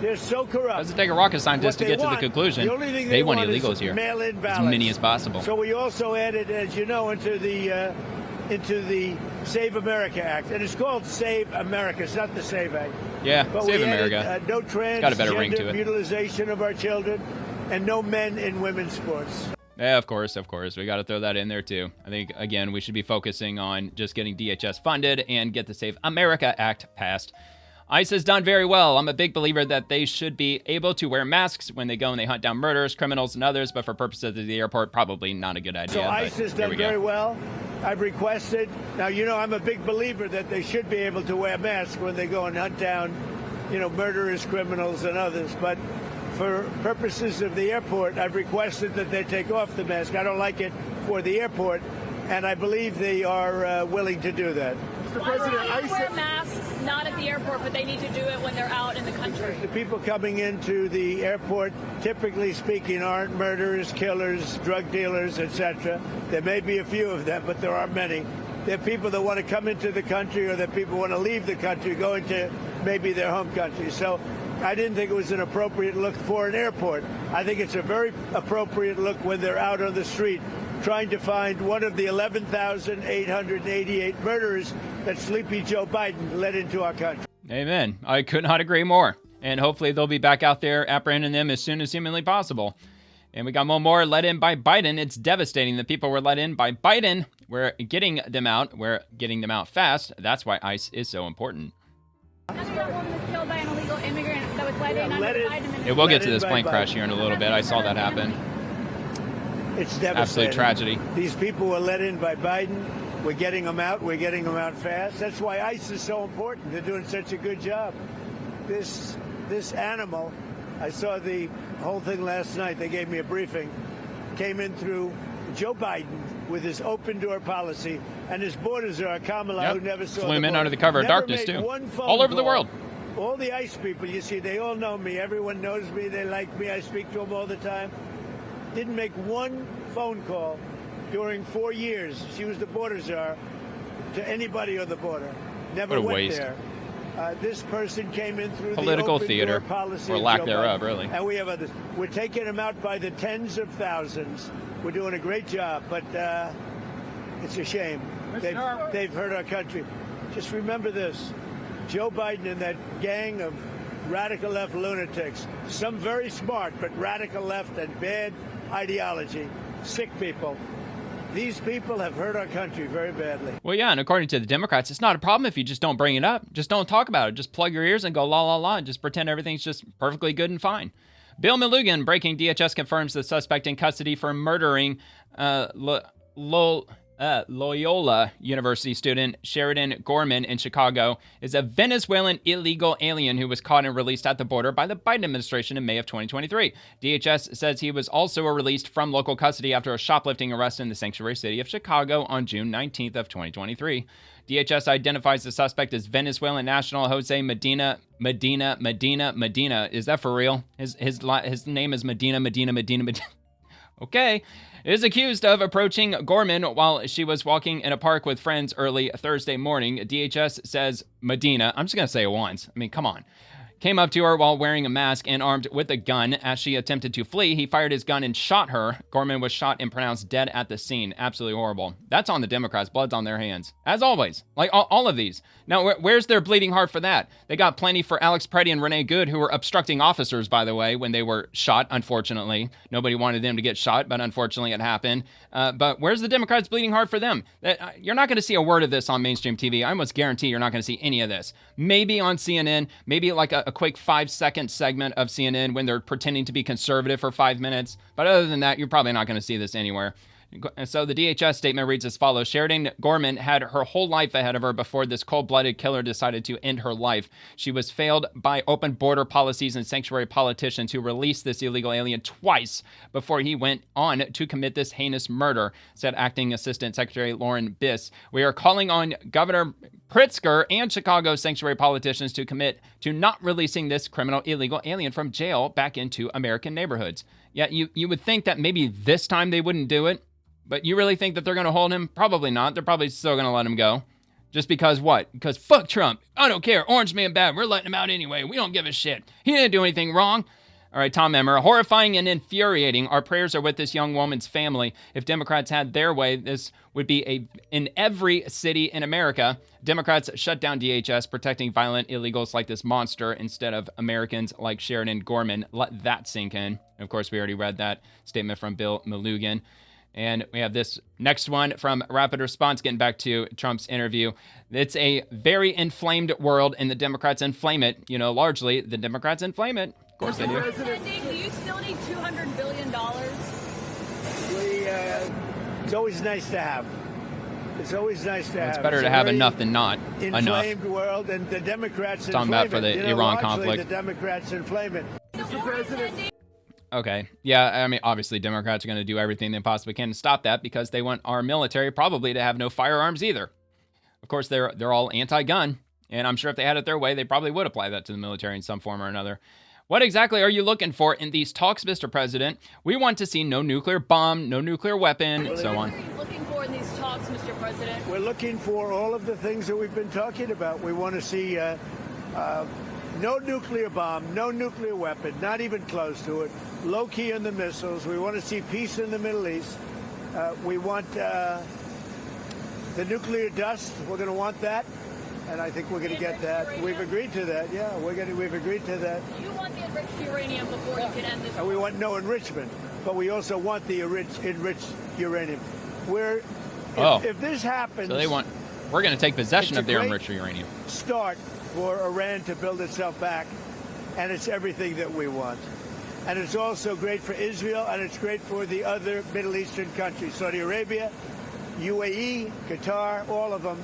They're so corrupt. Doesn't take a rocket scientist to get to the conclusion. The only thing they want illegals here. Mail-in ballots. As many as possible. So we also added, as you know, into the Save America Act, and it's called Save America. It's not the Save Act. Yeah, but Save we America. Added, no transgender mutilation of our children, and no men in women's sports. Yeah, of course. We got to throw that in there too. I think, again, we should be focusing on just getting DHS funded and get the Save America Act passed. ICE has done very well. I'm a big believer that they should be able to wear masks when they go and they hunt down murderers, criminals, and others, but for purposes of the airport, probably not a good idea. So ICE has done very well. I've requested. Now, you know, I'm a big believer that they should be able to wear masks when they go and hunt down, murderers, criminals, and others. But for purposes of the airport, I've requested that they take off the mask. I don't like it for the airport, and I believe they are willing to do that. Mr. President, ICE wear masks. not at the airport, but they need to do it when they're out in the country? The people coming into the airport, typically speaking, aren't murderers, killers, drug dealers, etc. There may be a few of them, but there aren't many. They're people that want to come into the country, or that people want to leave the country, go into maybe their home country. So I didn't think it was an appropriate look for an airport. I think it's a very appropriate look when they're out on the street trying to find one of the 11,888 murderers that Sleepy Joe Biden led into our country. Amen. I could not agree more. And hopefully they'll be back out there apprehending them as soon as humanly possible. And we got one more let in by Biden. It's devastating. The people were let in by Biden. We're getting them out. We're getting them out fast. That's why ICE is so important. Another woman was killed by an illegal immigrant that was let in under the Biden administration. Yeah, we'll get to this plane crash here in a little bit. I saw that happen. It's devastating. Absolute tragedy. These people were let in by Biden. We're getting them out. We're getting them out fast. That's why ICE is so important. They're doing such a good job. This animal, I saw the whole thing last night. They gave me a briefing. Came in through Joe Biden with his open door policy, and his borders are Kamala, who never saw Flew him the in border. under the cover of Never darkness, made too. one phone All over the call. world. All the ICE people, you see, they all know me. Everyone knows me. They like me. I speak to them all the time. Didn't make one phone call during 4 years. She was the border czar to anybody on the border. Never What a went waste. there. This person came in through Political the open theater, door policy or of lack Joe thereof, Biden. really. And we have others. We're taking them out by the tens of thousands. We're doing a great job, but it's a shame. They've hurt our country. Just remember this. Joe Biden and that gang of radical left lunatics, some very smart, but radical left and bad ideology, sick people. These people have hurt our country very badly. Well, yeah, and according to the Democrats, it's not a problem if you just don't bring it up. Just don't talk about it. Just plug your ears and go la la la and just pretend everything's just perfectly good and fine. Bill Malugan, breaking DHS confirms the suspect in custody for murdering Loyola University student Sheridan Gorman in Chicago is a Venezuelan illegal alien who was caught and released at the border by the Biden administration in May of 2023. DHS says he was also released from local custody after a shoplifting arrest in the sanctuary city of Chicago on June 19th of 2023. DHS identifies the suspect as Venezuelan national Jose Medina. Is that for real? His name is Medina. Okay. Is accused of approaching Gorman while she was walking in a park with friends early Thursday morning. DHS says Medina, I'm just going to say it once. I mean, come on. Came up to her while wearing a mask and armed with a gun. As she attempted to flee, he fired his gun and shot her. Gorman was shot and pronounced dead at the scene. Absolutely horrible. That's on the Democrats. Blood's on their hands. As always. Like all of these. Now, where's their bleeding heart for that? They got plenty for Alex Preddy and Renee Good, who were obstructing officers, by the way, when they were shot, unfortunately. Nobody wanted them to get shot, but unfortunately it happened. But where's the Democrats' bleeding heart for them? You're not going to see a word of this on mainstream TV. I almost guarantee you're not going to see any of this. Maybe on CNN, maybe like a quick 5-second segment of CNN when they're pretending to be conservative for 5 minutes. But other than that, you're probably not going to see this anywhere. So the DHS statement reads as follows. Sheridan Gorman had her whole life ahead of her before this cold-blooded killer decided to end her life. She was failed by open border policies and sanctuary politicians who released this illegal alien twice before he went on to commit this heinous murder, said Acting Assistant Secretary Lauren Biss. We are calling on Governor Pritzker and Chicago sanctuary politicians to commit to not releasing this criminal illegal alien from jail back into American neighborhoods. Yeah, you would think that maybe this time they wouldn't do it. But you really think that they're going to hold him? Probably not. They're probably still going to let him go. Just because what? Because fuck Trump. I don't care. Orange man bad. We're letting him out anyway. We don't give a shit. He didn't do anything wrong. All right, Tom Emmer. Horrifying and infuriating. Our prayers are with this young woman's family. If Democrats had their way, this would be in every city in America. Democrats shut down DHS, protecting violent illegals like this monster instead of Americans like Sheridan Gorman. Let that sink in. Of course, we already read that statement from Bill Malugan. And we have this next one from Rapid Response, getting back to Trump's interview. It's a very inflamed world, and the Democrats inflame it. You know, largely, the Democrats inflame it. Of course they do. Do you still need $200 billion? It's always nice to have. It's always nice to have. It's better to have enough than not enough. Inflamed world, and the Democrats inflame talking about for the Iran conflict. The Democrats inflame it. Mr. President. Okay. Yeah, I mean, obviously, Democrats are going to do everything they possibly can to stop that because they want our military probably to have no firearms either. Of course, they're all anti-gun, And I'm sure if they had it their way, they probably would apply that to the military in some form or another. What exactly are you looking for in these talks, Mr. President? We want to see no nuclear bomb, no nuclear weapon, and so on. What are you looking for in these talks, Mr. President? We're looking for all of the things that we've been talking about. We want to see no nuclear bomb, no nuclear weapon, not even close to it, low key on the missiles. We want to see peace in the Middle East. We want the nuclear dust. We're going to want that. And I think we're going to get that. We've agreed to that. Yeah, we've agreed to that. You want the enriched uranium before you can end this. And we want no enrichment, but we also want the enriched uranium. If this happens, so we're going to take possession of their enriched uranium. Start for Iran to build itself back, and it's everything that we want. And it's also great for Israel, and it's great for the other Middle Eastern countries, Saudi Arabia, UAE, Qatar, all of them.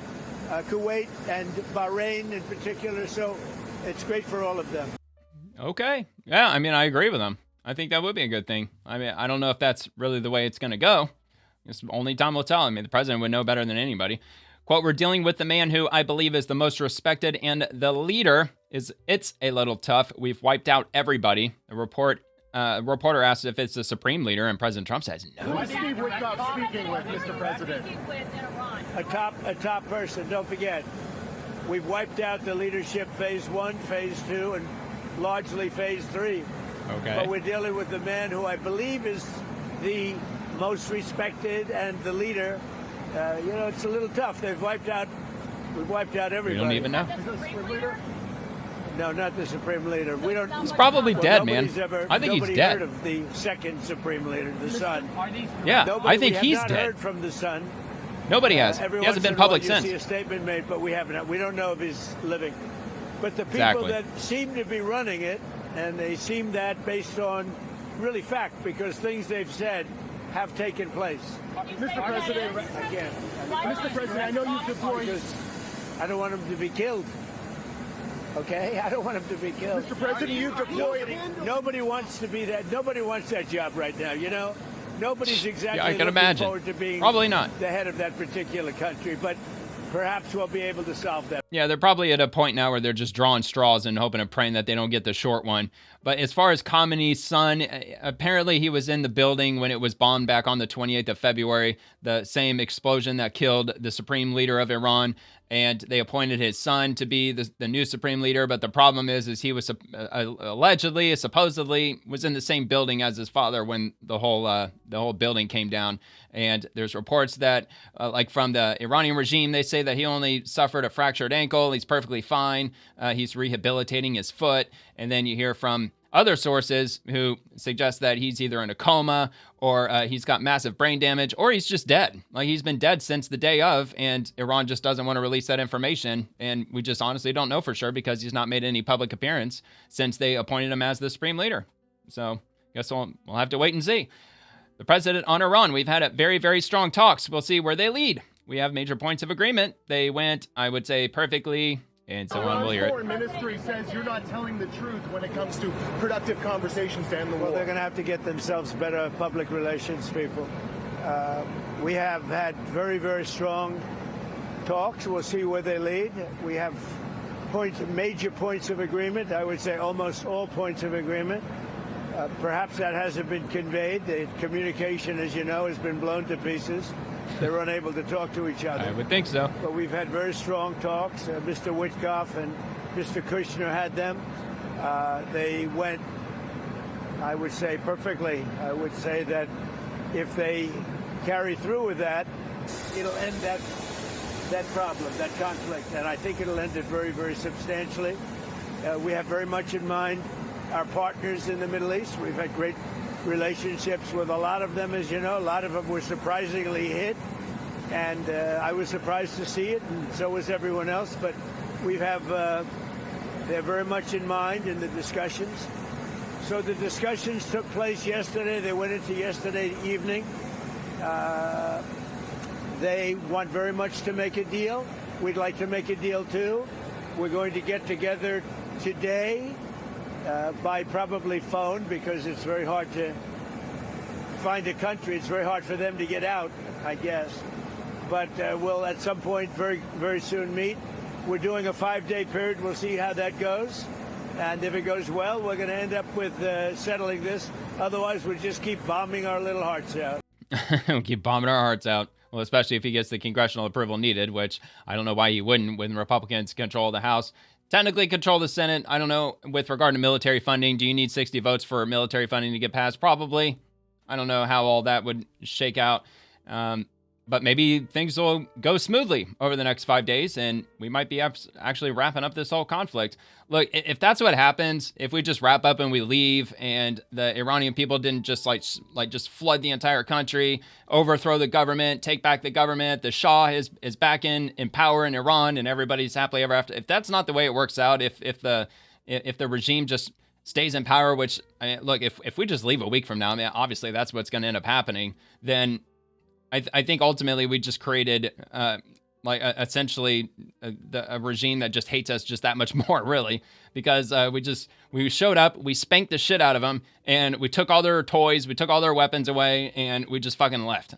Kuwait and Bahrain in particular, so it's great for all of them. Okay. Yeah, I mean, I agree with them. I think that would be a good thing. I mean, I don't know if that's really the way it's going to go. It's only time will tell. I mean, the president would know better than anybody. Quote, we're dealing with the man who I believe is the most respected and the leader is, it's a little tough. We've wiped out everybody. A reporter asked if it's the supreme leader, and President Trump says no. Who is Steve Witkoff speaking with, Mr. President? A top person. Don't forget, we've wiped out the leadership phase 1, phase 2, and largely phase 3. Okay. But we're dealing with the man who I believe is the most respected and the leader. It's a little tough. We've wiped out everybody. We don't even know. No, not the supreme leader. We don't. He's probably dead, man. I think he's dead. Heard of the second supreme leader, the son. Yeah, I think he's dead. We have not heard from the son. Nobody has. He hasn't been public since. You see a statement made, but we haven't. We don't know if he's living. But the people that seem to be running it, and they seem that based on really fact, because things they've said have taken place. Mr. President, again. Mr. President, I know you've deployed. Because I don't want him to be killed. Okay, I don't want him to be killed. Mr. President, you've deployed. Nobody wants to be that. Nobody wants that job right now. You know, nobody's exactly I can imagine. forward to being probably not the head of that particular country, but perhaps we'll be able to solve that. Yeah, they're probably at a point now where they're just drawing straws and hoping and praying that they don't get the short one. But as far as Khamenei's son, apparently he was in the building when it was bombed back on the 28th of February, the same explosion that killed the supreme leader of Iran. And they appointed his son to be the new supreme leader. But the problem is he was supposedly was in the same building as his father when the whole building came down. And there's reports that, like from the Iranian regime, they say that he only suffered a fractured ankle. He's perfectly fine. He's rehabilitating his foot. And then you hear from other sources who suggest that he's either in a coma or he's got massive brain damage or he's just dead. Like he's been dead since the day of, and Iran just doesn't want to release that information. And we just honestly don't know for sure because he's not made any public appearance since they appointed him as the supreme leader. So I guess we'll have to wait and see. The president on Iran, we've had very, very strong talks. We'll see where they lead. We have major points of agreement. They went, I would say, perfectly. And so on, we'll hear it. Foreign Ministry says you're not telling the truth when it comes to productive conversations to end the war. Well, they're going to have to get themselves better public relations people. We have had very, very strong talks. We'll see where they lead. We have major points of agreement. I would say almost all points of agreement. Perhaps that hasn't been conveyed. The communication, as you know, has been blown to pieces. They're unable to talk to each other. I would think so. But we've had very strong talks. Mr. Witkoff and Mr. Kushner had them. They went, I would say, perfectly. I would say that if they carry through with that, it'll end that problem, that conflict. And I think it'll end it very, very substantially. We have very much in mind our partners in the Middle East. We've had great relationships with a lot of them, as you know. A lot of them were surprisingly hit, and I was surprised to see it, and so was everyone else. But we have they're very much in mind in the discussions. So the discussions took place yesterday. They went into yesterday evening. They want very much to make a deal. We'd like to make a deal too. We're going to get together today. By probably phone, because it's very hard to find a country. It's very hard for them to get out, I guess. But we'll at some point very, very soon meet. We're doing a 5-day period. We'll see how that goes. And if it goes well, we're going to end up with settling this. Otherwise, we'll just keep bombing our little hearts out. We'll keep bombing our hearts out. Well, especially if he gets the congressional approval needed, which I don't know why he wouldn't when Republicans control the House. Technically control the Senate. I don't know. With regard to military funding, do you need 60 votes for military funding to get passed? Probably. I don't know how all that would shake out. But maybe things will go smoothly over the next 5 days, and we might be actually wrapping up this whole conflict. Look, if that's what happens, if we just wrap up and we leave, and the Iranian people didn't just just flood the entire country, overthrow the government, take back the government, the Shah is back in power in Iran, and everybody's happily ever after. If that's not the way it works out, if the regime just stays in power, which look, if we just leave a week from now, I mean, obviously that's what's going to end up happening, then I think ultimately we just created essentially a regime that just hates us just that much more, really, because we showed up, we spanked the shit out of them, and we took all their toys, we took all their weapons away, and we just fucking left.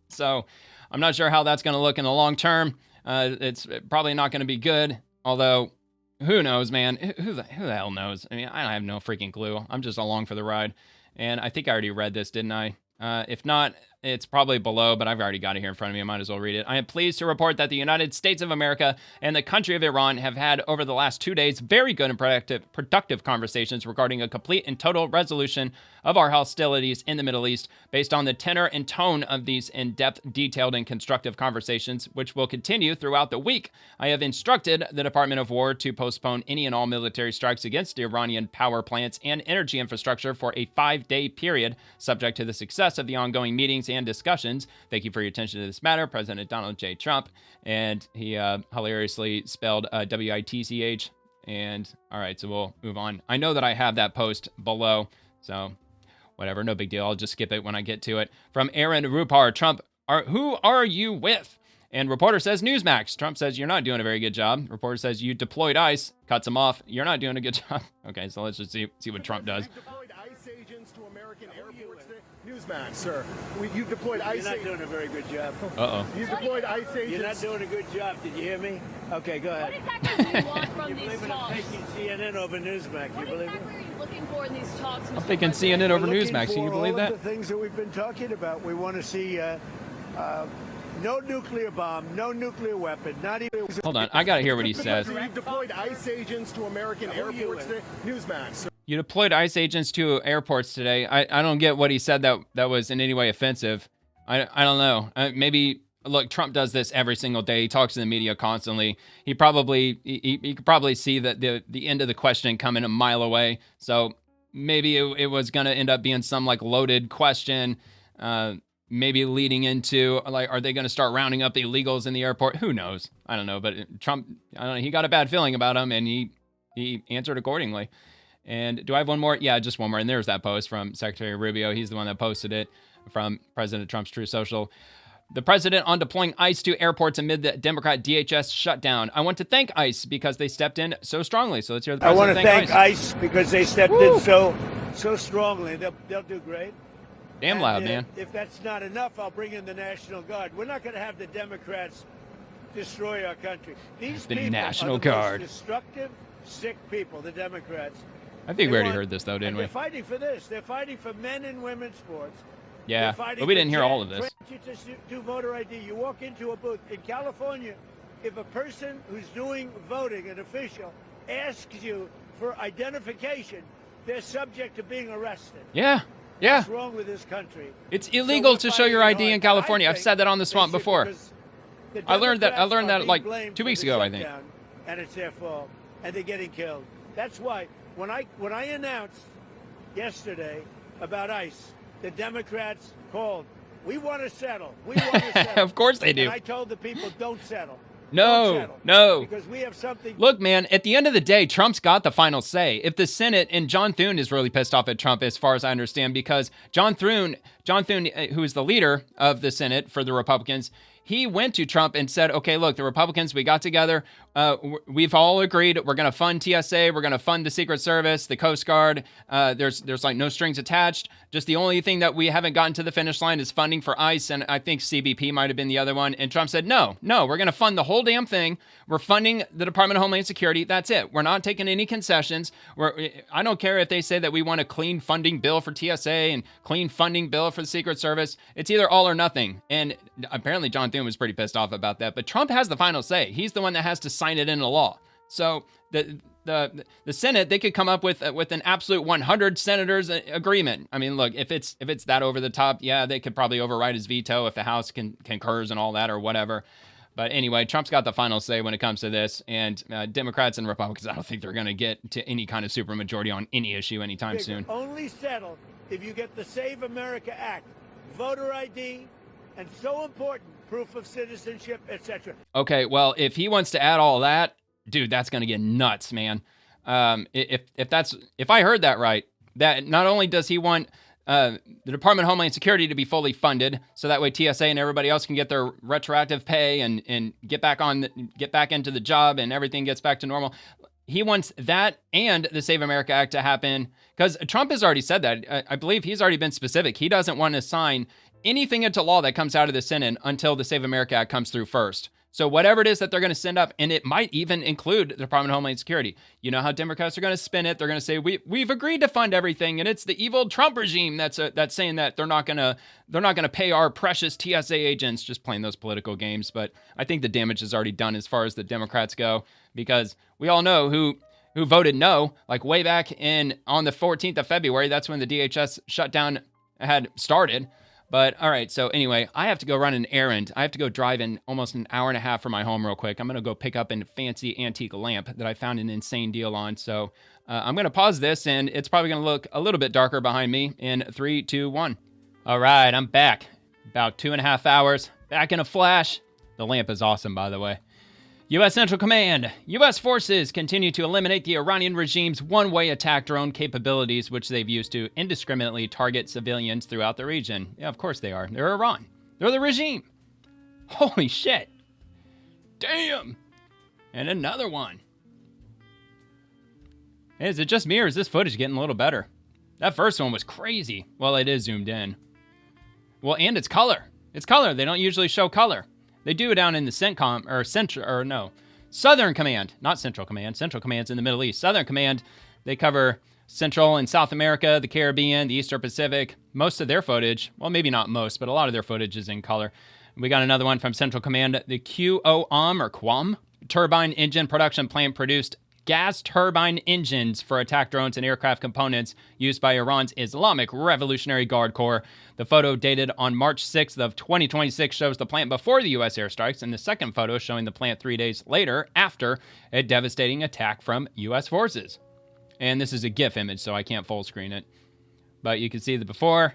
So I'm not sure how that's going to look in the long term. It's probably not going to be good, although who knows, man? Who the hell knows? I mean, I have no freaking clue. I'm just along for the ride, and I think I already read this, didn't I? If not, it's probably below, but I've already got it here in front of me. I might as well read it. I am pleased to report that the United States of America and the country of Iran have had, over the last 2 days, very good and productive conversations regarding a complete and total resolution of our hostilities in the Middle East, based on the tenor and tone of these in-depth, detailed, and constructive conversations, which will continue throughout the week. I have instructed the Department of War to postpone any and all military strikes against Iranian power plants and energy infrastructure for a 5-day period, subject to the success of the ongoing meetings and discussions. Thank you for your attention to this matter, President Donald J. Trump. And he hilariously spelled WITCH. And all right, so we'll move on. I know that I have that post below, so whatever, no big deal. I'll just skip it when I get to it. From Aaron Rupar, Trump, who are you with? And reporter says Newsmax. Trump says you're not doing a very good job. Reporter says you deployed ICE, cuts him off. You're not doing a good job. Okay, so let's just see what Trump does. Newsmax, sir. You've deployed ICE. You're not doing a very good job. Uh-oh. You've deployed ICE agents. You're not doing a good job. Did you hear me? Okay, go ahead. What exactly do you want from you these believe talks? I'm taking CNN over Newsmax. You believe What exactly are you looking for in these talks? I'm thinking CNN over Newsmax. Can you believe that? All of the things that we've been talking about. We want to see no nuclear bomb, no nuclear weapon, not even... Hold on, I gotta hear what he says. You've deployed ICE agents to American airports today. Newsmax, sir. You deployed ICE agents to airports today. I don't get what he said that was in any way offensive. I don't know. Maybe, look, Trump does this every single day. He talks to the media constantly. He could probably see that the end of the question coming a mile away. So maybe it was going to end up being some like loaded question, maybe leading into like, are they going to start rounding up the illegals in the airport? Who knows? I don't know. But Trump, I don't know. He got a bad feeling about him, and he answered accordingly. And do I have one more? Yeah, just one more. And there's that post from Secretary Rubio. He's the one that posted it from President Trump's True Social. The president on deploying ICE to airports amid the Democrat DHS shutdown. I want to thank ICE because they stepped in so strongly. So let's hear the president. I want to thank ICE because they stepped in so strongly. They'll do great. Damn loud, man. If that's not enough, I'll bring in the National Guard. We're not going to have the Democrats destroy our country. These people National are the Guard. most destructive, sick people, the Democrats. I think we already heard this, though, didn't we? They're fighting for this. They're fighting for men and women's sports. Yeah, but we didn't hear all of this. You just do voter ID. You walk into a booth. In California, if a person who's doing voting, an official, asks you for identification, they're subject to being arrested. Yeah. What's wrong with this country? It's illegal to show your ID in California. I've said that on the swamp before. I learned that like 2 weeks ago, I think. And it's their fault, and they're getting killed. That's why when I announced yesterday about ICE, the Democrats called. We want to settle. We want to settle. Of course they do. And I told the people, don't settle. No. Because we have something. Look, man, at the end of the day, Trump's got the final say. If the Senate, and John Thune is really pissed off at Trump, as far as I understand, because John Thune, who is the leader of the Senate for the Republicans, he went to Trump and said, okay, look, the Republicans, we got together. We've all agreed we're going to fund TSA. We're going to fund the Secret Service, the Coast Guard. There's like no strings attached. Just the only thing that we haven't gotten to the finish line is funding for ICE. And I think CBP might have been the other one. And Trump said, no, we're going to fund the whole damn thing. We're funding the Department of Homeland Security. That's it. We're not taking any concessions. I don't care if they say that we want a clean funding bill for TSA and clean funding bill for the Secret Service. It's either all or nothing. And apparently John Thune was pretty pissed off about that. But Trump has the final say. He's the one that has to sign it into law. So the Senate, they could come up with an absolute 100 senators agreement. I mean, look, if it's that over the top, yeah, they could probably override his veto if the House concurs and all that or whatever. But anyway, Trump's got the final say when it comes to this, and Democrats and Republicans, I don't think they're going to get to any kind of supermajority on any issue anytime soon. Only settled if you get the Save America Act, voter ID, and so important, proof of citizenship, etc. Okay, well, if he wants to add all that, dude, that's going to get nuts, man. If I heard that right, that not only does he want the Department of Homeland Security to be fully funded, so that way TSA and everybody else can get their retroactive pay and get back into the job and everything gets back to normal. He wants that and the Save America Act to happen, because Trump has already said that. I believe he's already been specific. He doesn't want to sign anything into law that comes out of the Senate until the Save America Act comes through first. So whatever it is that they're going to send up, and it might even include the Department of Homeland Security. You know how Democrats are going to spin it. They're going to say we've agreed to fund everything, and it's the evil Trump regime that's saying that they're not going to pay our precious TSA agents, just playing those political games. But I think the damage is already done as far as the Democrats go, because we all know who voted no, like way back on the 14th of February. That's when the DHS shutdown had started. But all right, so anyway, I have to go run an errand. I have to go drive in almost an hour and a half from my home real quick. I'm going to go pick up a fancy antique lamp that I found an insane deal on. So I'm going to pause this, and it's probably going to look a little bit darker behind me in 3, 2, 1. All right, I'm back. About 2.5 hours, back in a flash. The lamp is awesome, by the way. U.S. Central Command. U.S. forces continue to eliminate the Iranian regime's one-way attack drone capabilities, which they've used to indiscriminately target civilians throughout the region. Yeah, of course they are. They're Iran. They're the regime. Holy shit. Damn. And another one. Hey, is it just me, or is this footage getting a little better? That first one was crazy. Well, it is zoomed in. Well, and it's color. It's color. They don't usually show color. They do down in the Southern Command, not Central Command. Central Command's in the Middle East. Southern Command, they cover Central and South America, the Caribbean, the Eastern Pacific. Most of their footage, well, maybe not most, but a lot of their footage is in color. We got another one from Central Command. The QOM turbine engine production plant produced gas turbine engines for attack drones and aircraft components used by Iran's Islamic Revolutionary Guard Corps. The photo dated on March 6th of 2026 shows the plant before the U.S. airstrikes, and the second photo showing the plant 3 days later after a devastating attack from U.S. forces. And this is a GIF image, so I can't full screen it. But you can see the before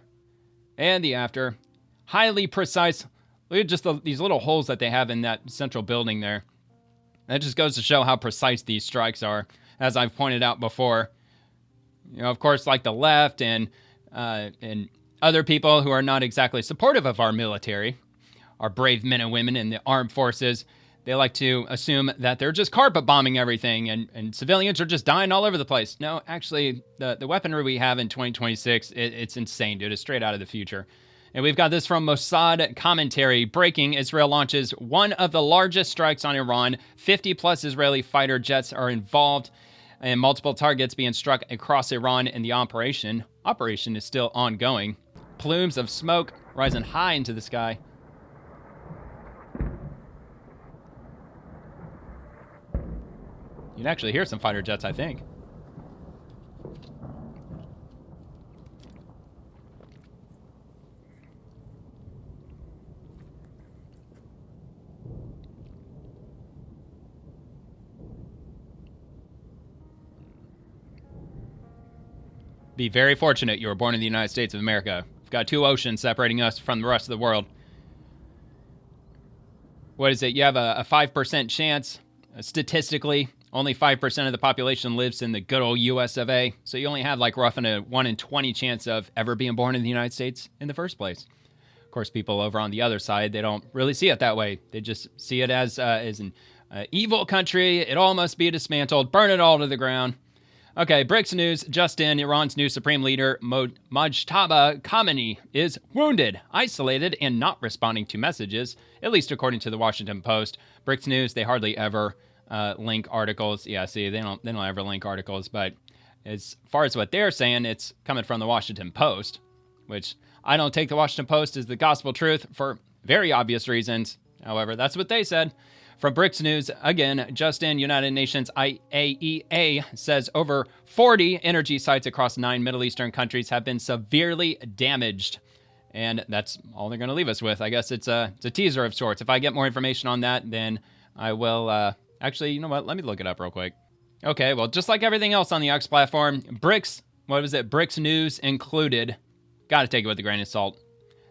and the after. Highly precise. Look at just these little holes that they have in that central building there. That just goes to show how precise these strikes are, as I've pointed out before. You know, of course, like the left and other people who are not exactly supportive of our military, our brave men and women in the armed forces, they like to assume that they're just carpet bombing everything and civilians are just dying all over the place. No, actually, the weaponry we have in 2026, it's insane, dude. It's straight out of the future. And we've got this from Mossad commentary. Breaking, Israel launches one of the largest strikes on Iran. 50-plus Israeli fighter jets are involved, and multiple targets being struck across Iran, and the operation is still ongoing. Plumes of smoke rising high into the sky. You'd actually hear some fighter jets, I think. Be very fortunate you were born in the United States of America. We've got 2 oceans separating us from the rest of the world. What is it? You have a 5% chance. Statistically, only 5% of the population lives in the good old US of A. So you only have like roughly a 1 in 20 chance of ever being born in the United States in the first place. Of course, people over on the other side, they don't really see it that way. They just see it as an evil country. It all must be dismantled. Burn it all to the ground. Okay, BRICS news. Just in, Iran's new supreme leader, Mojtaba Khamenei, is wounded, isolated, and not responding to messages, at least according to the Washington Post. BRICS news, they hardly ever link articles. Yeah, see, they don't ever link articles, but as far as what they're saying, it's coming from the Washington Post, which I don't take the Washington Post as the gospel truth for very obvious reasons. However, that's what they said. From BRICS News, again, just in, United Nations IAEA says over 40 energy sites across 9 Middle Eastern countries have been severely damaged. And that's all they're going to leave us with. I guess it's a teaser of sorts. If I get more information on that, then I will... actually, you know what? Let me look it up real quick. Okay, well, just like everything else on the X platform, BRICS, what was it? BRICS News included. Got to take it with a grain of salt.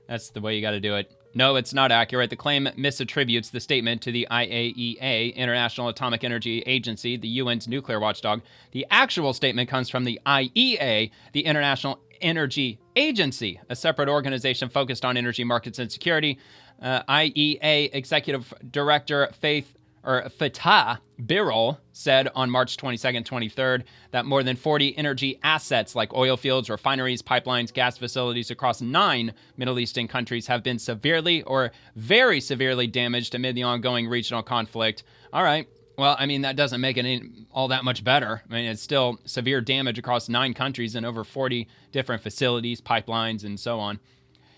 That's the way you got to do it. No, it's not accurate. The claim misattributes the statement to the IAEA, International Atomic Energy Agency, the UN's nuclear watchdog. The actual statement comes from the IEA, the International Energy Agency, a separate organization focused on energy markets and security. IEA Executive Director Fatah Birol said on March 22nd, 23rd, that more than 40 energy assets like oil fields, refineries, pipelines, gas facilities across 9 Middle Eastern countries have been severely or very severely damaged amid the ongoing regional conflict. All right. Well, I mean, that doesn't make it all that much better. I mean, it's still severe damage across 9 countries and over 40 different facilities, pipelines, and so on.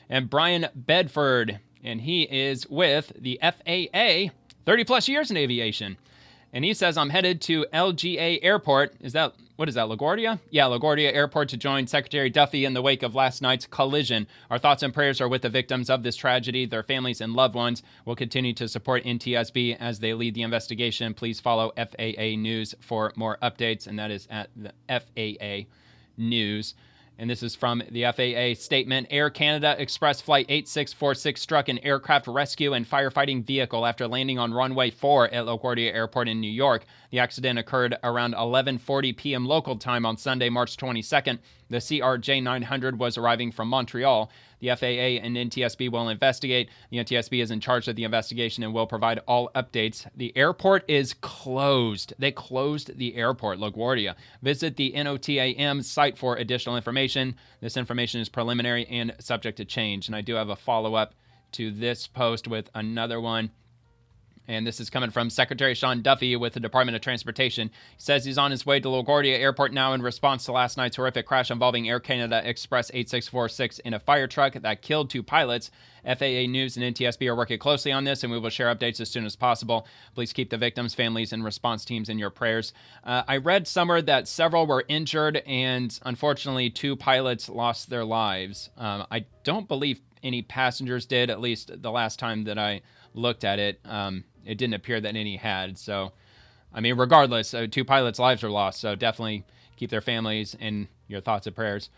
And Brian Bedford, and he is with the FAA, 30 plus years in aviation. And he says, I'm headed to LGA Airport. What is that, LaGuardia? Yeah, LaGuardia Airport to join Secretary Duffy in the wake of last night's collision. Our thoughts and prayers are with the victims of this tragedy, their families and loved ones. We'll continue to support NTSB as they lead the investigation. Please follow FAA News for more updates. And that is at the FAA News. And this is from the FAA statement. Air Canada Express Flight 8646 struck an aircraft rescue and firefighting vehicle after landing on runway 4 at LaGuardia Airport in New York. The accident occurred around 11:40 p.m. local time on Sunday, March 22nd. The CRJ-900 was arriving from Montreal. The FAA and NTSB will investigate. The NTSB is in charge of the investigation and will provide all updates. The airport is closed. They closed the airport, LaGuardia. Visit the NOTAM site for additional information. This information is preliminary and subject to change. And I do have a follow-up to this post with another one. And this is coming from Secretary Sean Duffy with the Department of Transportation. He says he's on his way to LaGuardia Airport now in response to last night's horrific crash involving Air Canada Express 8646 in a fire truck that killed 2 pilots. FAA News and NTSB are working closely on this, and we will share updates as soon as possible. Please keep the victims, families, and response teams in your prayers. I read somewhere that several were injured, and unfortunately 2 pilots lost their lives. I don't believe any passengers did, at least the last time that I looked at it. It didn't appear that any had. So, I mean, regardless, 2 pilots' lives are lost. So definitely keep their families in your thoughts and prayers.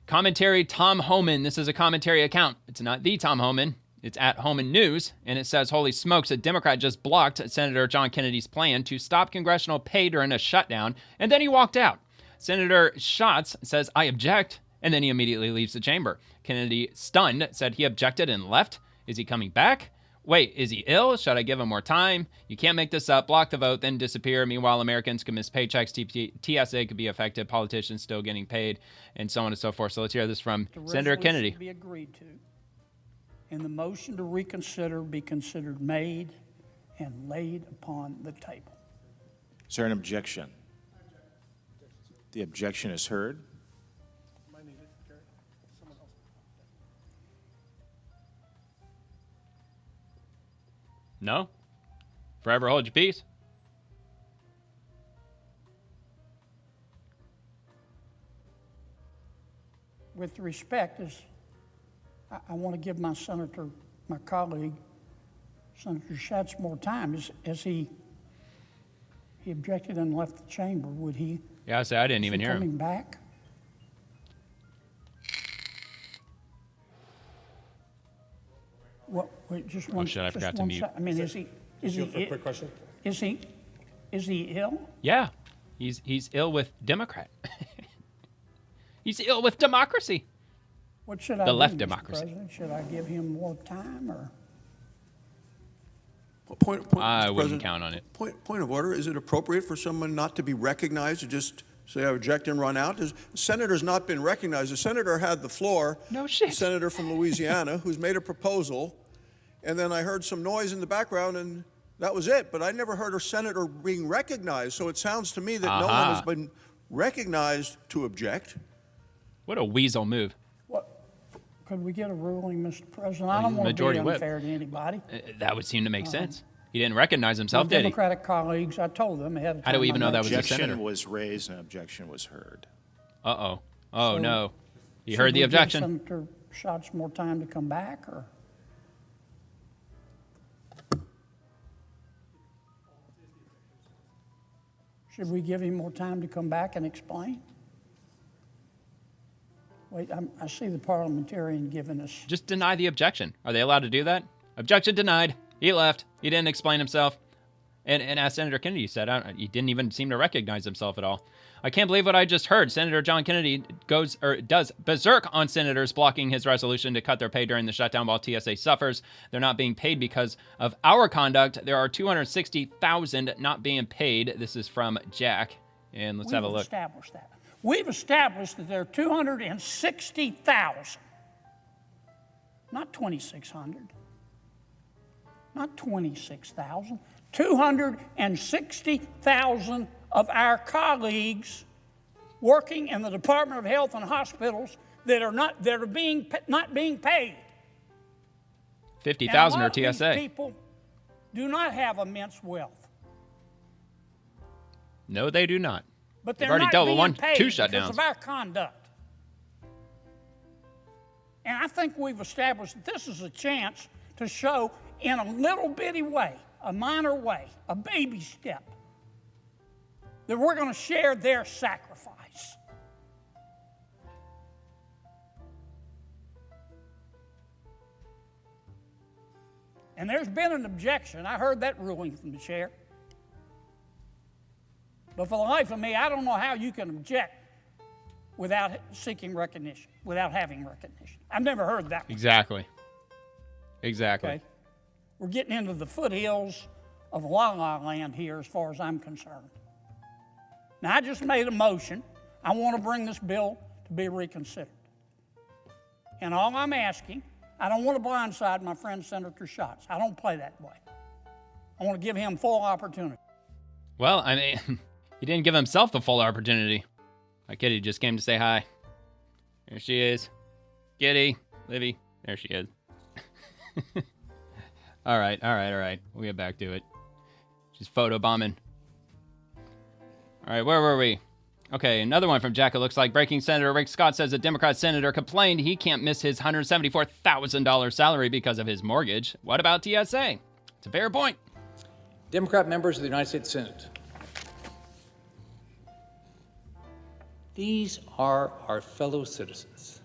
Commentary Tom Homan. This is a commentary account. It's not the Tom Homan. It's at Homan News. And it says, holy smokes, a Democrat just blocked Senator John Kennedy's plan to stop congressional pay during a shutdown. And then he walked out. Senator Schatz says, I object. And then he immediately leaves the chamber. Kennedy, stunned, said he objected and left. Is he coming back? Wait, is he ill? Should I give him more time? You can't make this up. Block the vote, then disappear. Meanwhile, Americans could miss paychecks. TSA could be affected. Politicians still getting paid, and so on and so forth. So let's hear this from Senator Kennedy. Be agreed to, and the motion to reconsider be considered made and laid upon the table. Is there an objection? The objection is heard. No? Forever hold your peace? With respect, I want to give my senator, my colleague, Senator Schatz, more time. As he objected and left the chamber, would he? Yeah, I didn't even hear him. Coming back? Wait, just one. Oh shit! I forgot to mute. I mean, is he? Quick question. Is he ill? Yeah, he's ill with Democrat. He's ill with democracy. What should I the do, left Mr. democracy. President? Should I give him more time or? I Mr. wouldn't President, count on it. Point of order. Is it appropriate for someone not to be recognized to just say, I object and run out? The senator's not been recognized. The senator had the floor. No shit. The senator from Louisiana who's made a proposal, and then I heard some noise in the background, and that was it. But I never heard a senator being recognized. So it sounds to me that no one has been recognized to object. What a weasel move. Could we get a ruling, Mr. President? I don't want to be unfair to anybody. That would seem to make sense. He didn't recognize himself, did he? Democratic colleagues, I told them ahead of time. How do we even know that was a senator? Objection was raised and objection was heard. Uh-oh. Oh, no. He heard the objection. Should we give Senator Schatz more time to come back, or? Should we give him more time to come back and explain? Wait, I see the parliamentarian giving us... Just deny the objection. Are they allowed to do that? Objection denied. He left. He didn't explain himself. And as Senator Kennedy said, he didn't even seem to recognize himself at all. I can't believe what I just heard. Senator John Kennedy does berserk on senators blocking his resolution to cut their pay during the shutdown while TSA suffers. They're not being paid because of our conduct. There are 260,000 not being paid. This is from Jack. And let's have a look. We've established that. We've established that there are 260,000, not 2,600, not 26,000, 260,000 of our colleagues working in the Department of Health and Hospitals that are not being paid. 50,000 are TSA. These people do not have immense wealth. No, they do not. But they're already not dealt with being paid two shutdowns because of our conduct. And I think we've established that this is a chance to show in a little bitty way, a minor way, a baby step, that we're going to share their sacrifice. And there's been an objection. I heard that ruling from the chair. But for the life of me, I don't know how you can object without seeking recognition, without having recognition. I've never heard that one. Exactly. Okay? We're getting into the foothills of La La Land here as far as I'm concerned. Now, I just made a motion. I want to bring this bill to be reconsidered. And all I'm asking, I don't want to blindside my friend Senator Schatz. I don't play that way. I want to give him full opportunity. Well, I mean, he didn't give himself the full opportunity. My kitty just came to say hi. There she is. Kitty, Livy, there she is. All right. We'll get back to it. She's photobombing. All right, where were we? Okay, another one from Jack. It looks like breaking Senator Rick Scott says a Democrat senator complained he can't miss his $174,000 salary because of his mortgage. What about TSA? It's a fair point. Democrat members of the United States Senate. These are our fellow citizens.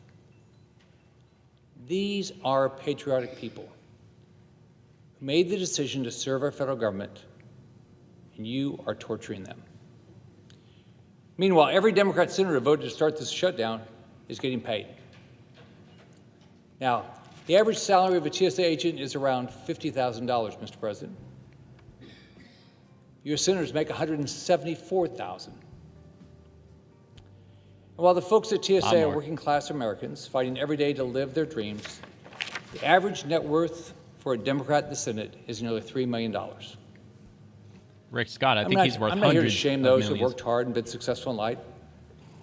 These are patriotic people who made the decision to serve our federal government, and you are torturing them. Meanwhile, every Democrat senator voted to start this shutdown is getting paid. Now, the average salary of a TSA agent is around $50,000, Mr. President. Your senators make $174,000. And while the folks at TSA are working class Americans fighting every day to live their dreams, the average net worth for a Democrat in the Senate is nearly $3 million. Rick Scott, I think he's worth hundreds of millions. I'm not here to shame those who've worked hard and been successful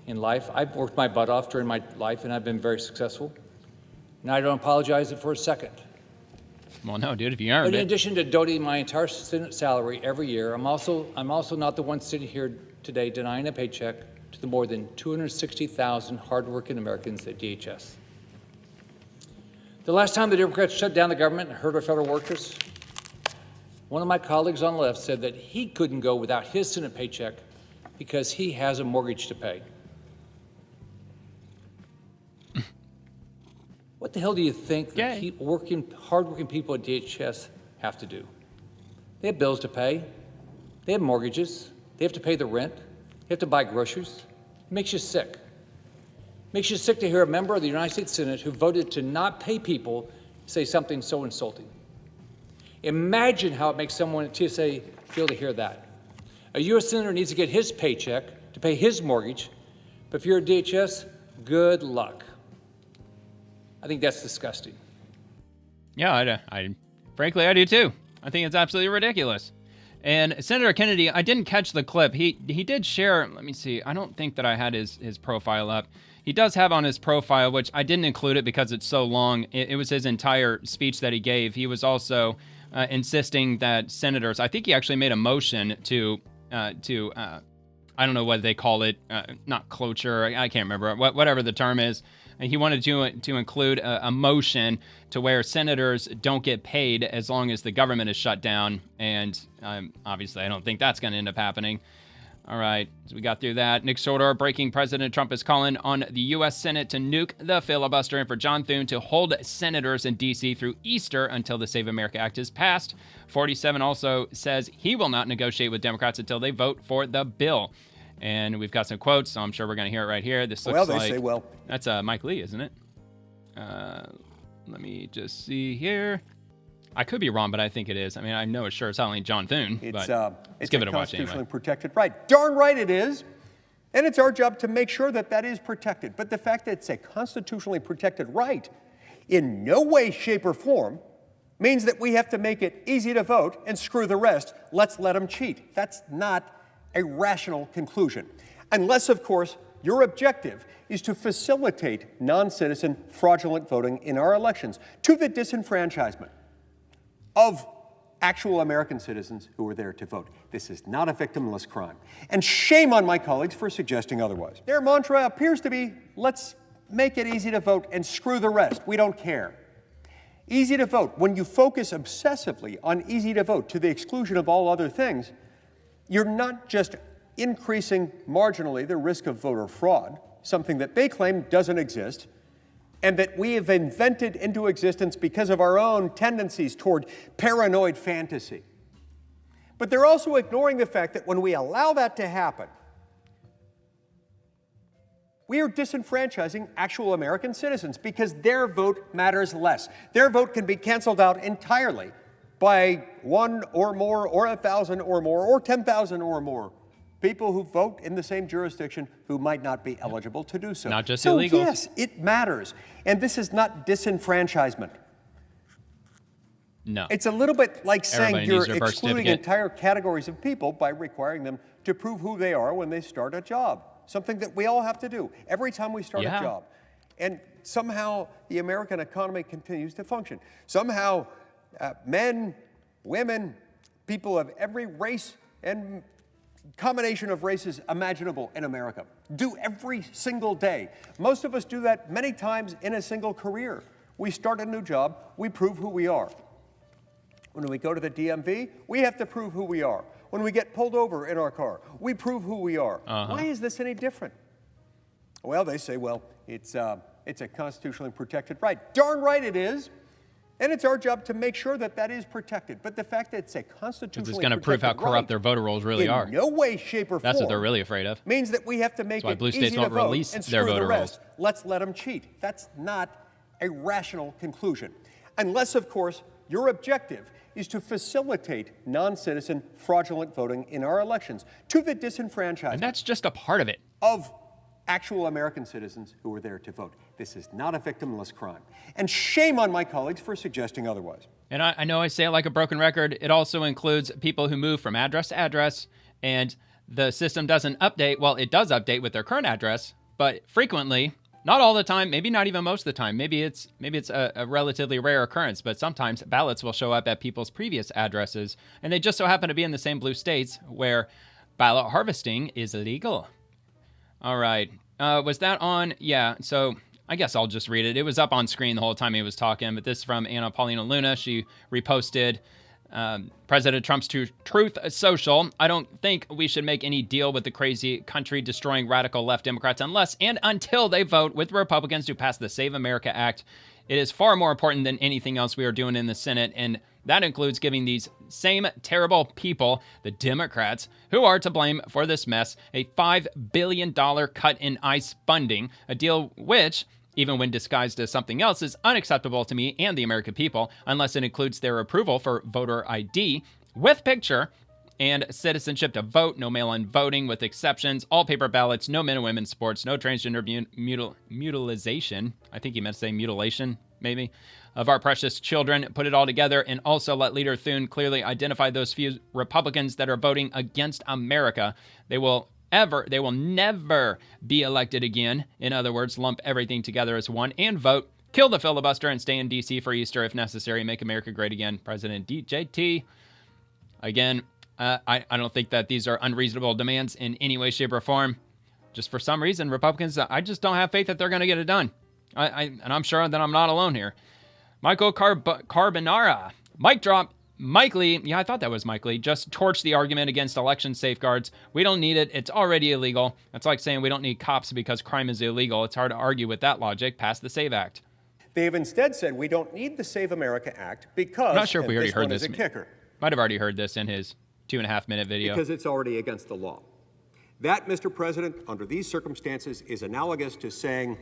in life. I've worked my butt off during my life, and I've been very successful. And I don't apologize for a second. Well, no, dude, if you earned it. But in addition to donating my entire Senate salary every year, I'm also not the one sitting here today denying a paycheck to the more than 260,000 hardworking Americans at DHS. The last time the Democrats shut down the government and hurt our federal workers, one of my colleagues on the left said that he couldn't go without his Senate paycheck because he has a mortgage to pay. What the hell do you think that hardworking people at DHS have to do? They have bills to pay. They have mortgages. They have to pay the rent. They have to buy groceries. It makes you sick. Makes you sick to hear a member of the United States Senate who voted to not pay people say something so insulting. Imagine how it makes someone at TSA feel to hear that. A U.S. Senator needs to get his paycheck to pay his mortgage, but if you're at DHS, good luck. I think that's disgusting. Yeah, frankly, I do too. I think it's absolutely ridiculous. And Senator Kennedy, I didn't catch the clip. He did share, let me see, I don't think that I had his profile up. He does have on his profile, which I didn't include it because it's so long. It was his entire speech that he gave. He was also insisting that senators, I think he actually made a motion to I don't know what they call it, not cloture, I can't remember, whatever the term is. And he wanted to include a motion to where senators don't get paid as long as the government is shut down. And obviously, I don't think that's going to end up happening. All right, so we got through that. Nick Shorter, breaking President Trump is calling on the U.S. Senate to nuke the filibuster and for John Thune to hold senators in D.C. through Easter until the Save America Act is passed. 47 also says he will not negotiate with Democrats until they vote for the bill. And we've got some quotes, so I'm sure we're going to hear it right here. This looks that's Mike Lee, isn't it? Let me just see here. I could be wrong, but I think it is. I mean, I know it's sure it's only John Thune, but let's give it a watch anyway. Constitutionally protected right. Darn right it is. And it's our job to make sure that that is protected. But the fact that it's a constitutionally protected right in no way, shape, or form means that we have to make it easy to vote and screw the rest. Let's let them cheat. That's not a rational conclusion. Unless, of course, your objective is to facilitate non-citizen fraudulent voting in our elections to the disenfranchisement of actual American citizens who were there to vote. This is not a victimless crime. And shame on my colleagues for suggesting otherwise. Their mantra appears to be, let's make it easy to vote and screw the rest. We don't care. Easy to vote. When you focus obsessively on easy to vote to the exclusion of all other things, you're not just increasing marginally the risk of voter fraud, something that they claim doesn't exist, and that we have invented into existence because of our own tendencies toward paranoid fantasy. But they're also ignoring the fact that when we allow that to happen, we are disenfranchising actual American citizens because their vote matters less. Their vote can be canceled out entirely by 1 or more, or 1,000 or more, or 10,000 or more people who vote in the same jurisdiction who might not be eligible to do so. Not just so illegals. Yes, it matters. And this is not disenfranchisement. No. It's a little bit like saying Everybody you're excluding entire categories of people by requiring them to prove who they are when they start a job, something that we all have to do every time we start a job. And somehow the American economy continues to function. Somehow men, women, people of every race and combination of races imaginable in America do every single day. Most of us do that many times in a single career. We start a new job, we prove who we are. When we go to the DMV, we have to prove who we are. When we get pulled over in our car, we prove who we are. Why is this any different? Well, they say, well, it's a constitutionally protected right. Darn right it is. And it's our job to make sure that that is protected. But the fact that it's a constitutionally It's going to prove how corrupt their voter rolls really are. In no way, shape, or form. That's what they're really afraid of. Means that we have to make it blue easy states to won't vote release and their screw voter the rest. rolls. Let's let them cheat. That's not a rational conclusion. Unless, of course, your objective is to facilitate non-citizen fraudulent voting in our elections to the disenfranchisement. And that's just a part of it. Of actual American citizens who were there to vote. This is not a victimless crime. And shame on my colleagues for suggesting otherwise. And I know I say it like a broken record. It also includes people who move from address to address, and the system doesn't update. Well, it does update with their current address, but frequently, not all the time, maybe not even most of the time. Maybe it's a relatively rare occurrence, but sometimes ballots will show up at people's previous addresses, and they just so happen to be in the same blue states where ballot harvesting is illegal. All right. Was that on? Yeah. So I guess I'll just read it. It was up on screen the whole time he was talking, but this is from Anna Paulina Luna. She reposted President Trump's Truth Social. I don't think we should make any deal with the crazy country-destroying radical left Democrats unless and until they vote with Republicans to pass the Save America Act. It is far more important than anything else we are doing in the Senate, and that includes giving these same terrible people, the Democrats, who are to blame for this mess, a $5 billion cut in ICE funding, a deal which, even when disguised as something else, is unacceptable to me and the American people, unless it includes their approval for voter ID with picture and citizenship to vote, no mail-in voting with exceptions, all paper ballots, no men and women sports, no transgender mutilization. I think he meant to say mutilation, maybe, of our precious children. Put it all together and also let Leader Thune clearly identify those few Republicans that are voting against America. They will never be elected again. In other words, lump everything together as one and vote, kill the filibuster, and stay in D.C. for Easter if necessary. Make America great again. President DJT. Again, I don't think that these are unreasonable demands in any way, shape, or form. Just for some reason, Republicans, I just don't have faith that they're going to get it done. And I'm sure that I'm not alone here. Michael Carbonara. Mic drop. Mike Lee, yeah, I thought that was Mike Lee, just torched the argument against election safeguards. We don't need it. It's already illegal. That's like saying we don't need cops because crime is illegal. It's hard to argue with that logic. Pass the SAVE Act. They have instead said we don't need the Save America Act because, I'm not sure if we already heard this. Kicker. Might have already heard this in his 2.5-minute video. Because it's already against the law. That, Mr. President, under these circumstances, is analogous to saying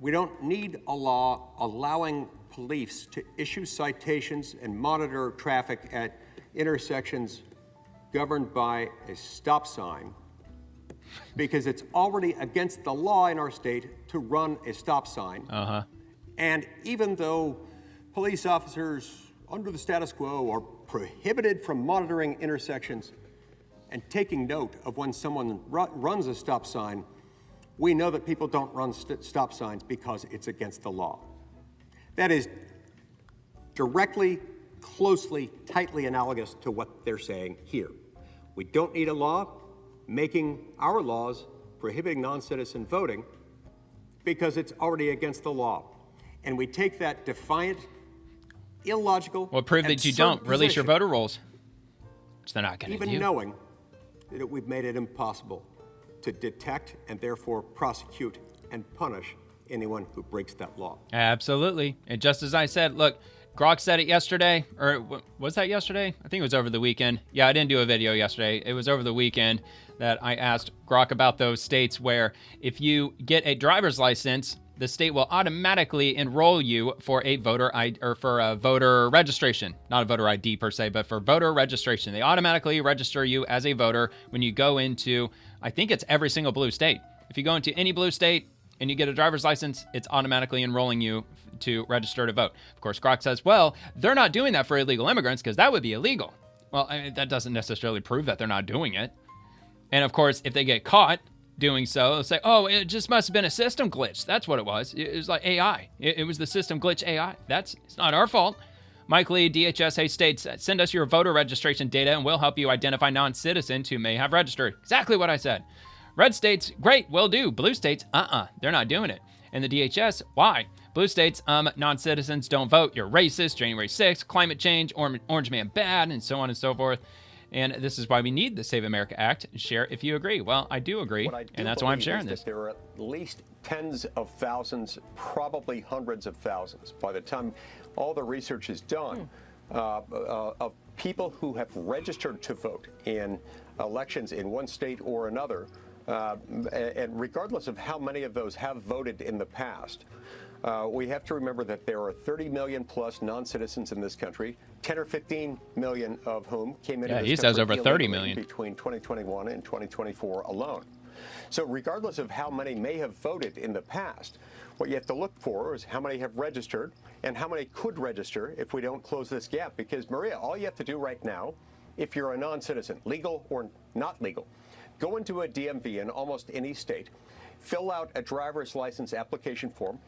we don't need a law allowing police to issue citations and monitor traffic at intersections governed by a stop sign because it's already against the law in our state to run a stop sign. And even though police officers under the status quo are prohibited from monitoring intersections and taking note of when someone runs a stop sign, we know that people don't run stop signs because it's against the law. That is directly, closely, tightly analogous to what they're saying here. We don't need a law making our laws prohibiting non-citizen voting because it's already against the law. And we take that defiant, illogical, well, prove that you don't release your voter rolls, which they're not going to do. Even knowing that we've made it impossible to detect and therefore prosecute and punish anyone who breaks that law. Absolutely. And just as I said, look, Grok said it yesterday, or was that yesterday? I think it was over the weekend. Yeah, I didn't do a video yesterday. It was over the weekend that I asked Grok about those states where if you get a driver's license, the state will automatically enroll you for a voter ID or for a voter registration. Not a voter ID per se, but for voter registration. They automatically register you as a voter when you go into, I think it's every single blue state. If you go into any blue state and you get a driver's license, it's automatically enrolling you to register to vote. Of course, Grok says, well, they're not doing that for illegal immigrants because that would be illegal. Well, I mean, that doesn't necessarily prove that they're not doing it. And of course, if they get caught doing so, they'll say, oh, it just must have been a system glitch. That's what it was. It was like AI. It was the system glitch AI. It's not our fault. Mike Lee, DHS, hey states, send us your voter registration data and we'll help you identify non-citizens who may have registered. Exactly what I said. Red states, great, will do. Blue states, they're not doing it. And the DHS, why? Blue states, non-citizens don't vote. You're racist, January 6th, climate change, orange man bad, and so on and so forth. And this is why we need the Save America Act. Share if you agree. Well, I do agree, and that's why I'm sharing this. There are at least tens of thousands, probably hundreds of thousands, by the time all the research is done, of people who have registered to vote in elections in one state or another, and regardless of how many of those have voted in the past. We have to remember that there are 30 million plus non-citizens in this country, 10 or 15 million of whom came into this country. He says over 30 million between 2021 and 2024 alone. So regardless of how many may have voted in the past, what you have to look for is how many have registered and how many could register if we don't close this gap. Because, Maria, all you have to do right now, if you're a non-citizen, legal or not legal, go into a DMV in almost any state, fill out a driver's license application form,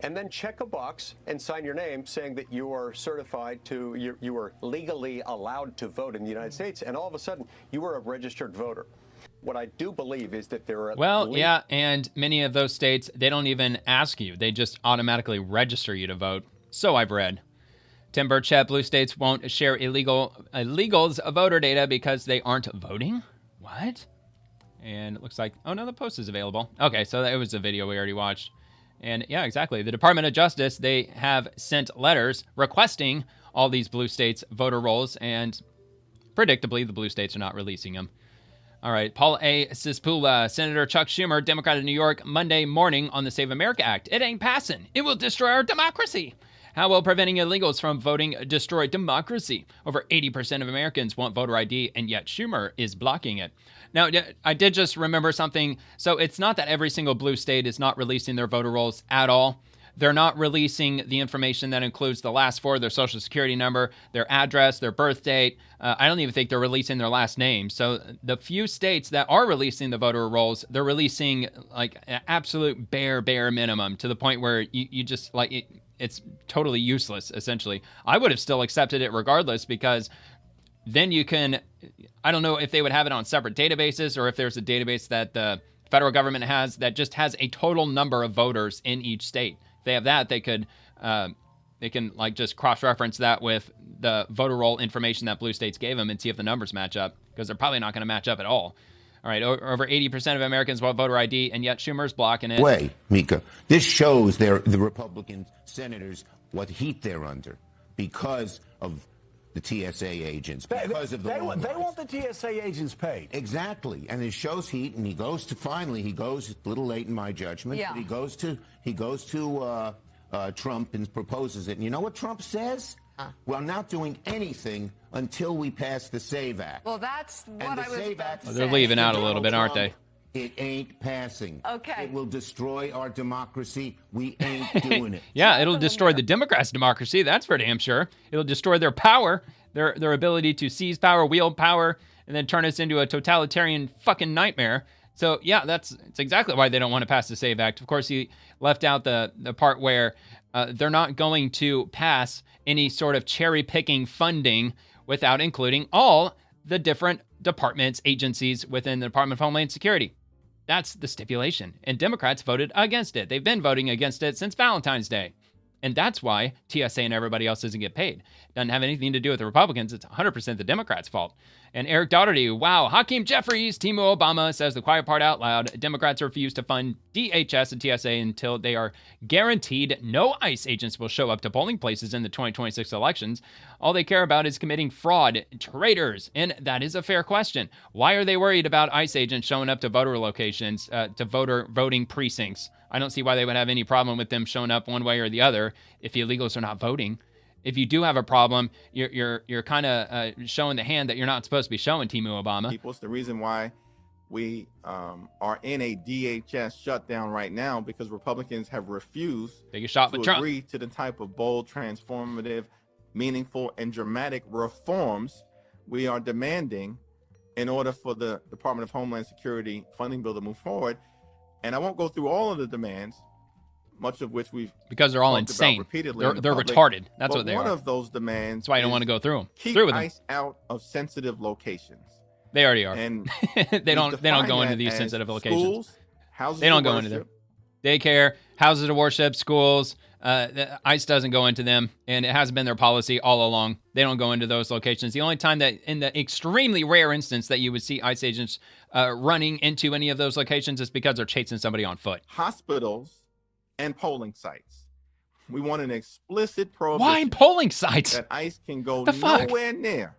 and then check a box and sign your name saying that you are certified to, you are legally allowed to vote in the United States, and all of a sudden you are a registered voter. What I do believe is that there are... Well, yeah, and many of those states, they don't even ask you. They just automatically register you to vote. So I've read. Tim Burchett, blue states won't share illegals voter data because they aren't voting? What? And it looks like, oh no, the post is available. Okay, so that was a video we already watched. And yeah, exactly. The Department of Justice, they have sent letters requesting all these blue states voter rolls, and predictably, the blue states are not releasing them. All right, Paul A. Cispula, Senator Chuck Schumer, Democrat of New York, Monday morning on the Save America Act. It ain't passing. It will destroy our democracy. How will preventing illegals from voting destroy democracy? Over 80% of Americans want voter ID, and yet Schumer is blocking it. Now, I did just remember something. So it's not that every single blue state is not releasing their voter rolls at all. They're not releasing the information that includes the last four, their social security number, their address, their birth date. I don't even think they're releasing their last name. So the few states that are releasing the voter rolls, they're releasing like an absolute bare minimum, to the point where you just like it's totally useless, essentially. I would have still accepted it regardless, because then you can, I don't know if they would have it on separate databases, or if there's a database that the federal government has that just has a total number of voters in each state. If they have that, they can like just cross-reference that with the voter roll information that blue states gave them and see if the numbers match up, because they're probably not going to match up at all. All right, over 80% of Americans want voter ID, and yet Schumer's blocking it. Way, Mika. This shows the Republican senators what heat they're under because of the TSA agents, because of the they want the TSA agents paid. Exactly, and it shows heat. And he goes a little late in my judgment, but he goes to Trump and proposes it. And you know what Trump says? We're not doing anything until we pass the SAVE Act. Well, that's what I was about to say. They're leaving out a little bit, aren't they? It ain't passing. Okay. It will destroy our democracy. We ain't doing it. Yeah, it'll destroy the Democrats' democracy. That's for damn sure. It'll destroy their power, their ability to seize power, wield power, and then turn us into a totalitarian fucking nightmare. So yeah, it's exactly why they don't want to pass the SAVE Act. Of course, he left out the part where they're not going to pass any sort of cherry-picking funding without including all the different departments, agencies within the Department of Homeland Security. That's the stipulation. And Democrats voted against it. They've been voting against it since Valentine's Day. And that's why TSA and everybody else doesn't get paid. Doesn't have anything to do with the Republicans. It's 100% the Democrats' fault. And Eric Doherty, wow, Hakeem Jeffries, Timo Obama says the quiet part out loud. Democrats refuse to fund DHS and TSA until they are guaranteed no ICE agents will show up to polling places in the 2026 elections. All they care about is committing fraud, traitors. And that is a fair question. Why are they worried about ICE agents showing up to voter locations, to voting precincts? I don't see why they would have any problem with them showing up one way or the other if the illegals are not voting. If you do have a problem, you're kind of showing the hand that you're not supposed to be showing, Timo Obama. It's the reason why we are in a DHS shutdown right now, because Republicans have refused to agree to the type of bold, transformative, meaningful, and dramatic reforms we are demanding in order for the Department of Homeland Security funding bill to move forward. And I won't go through all of the demands, much of which we've because they're all insane. Repeatedly they're retarded. That's what they are. One of those demands. That's why I don't want to go through them. Keep ICE out of sensitive locations. They already are. And they don't go into these sensitive locations. Schools, houses they don't of go worship. into there. Daycare, houses of worship, schools. ICE doesn't go into them, and it hasn't been their policy all along. They don't go into those locations. The only time that, in the extremely rare instance that you would see ICE agents running into any of those locations, is because they're chasing somebody on foot. Hospitals and polling sites. We want an explicit prohibition. Why polling sites? That ICE can go nowhere near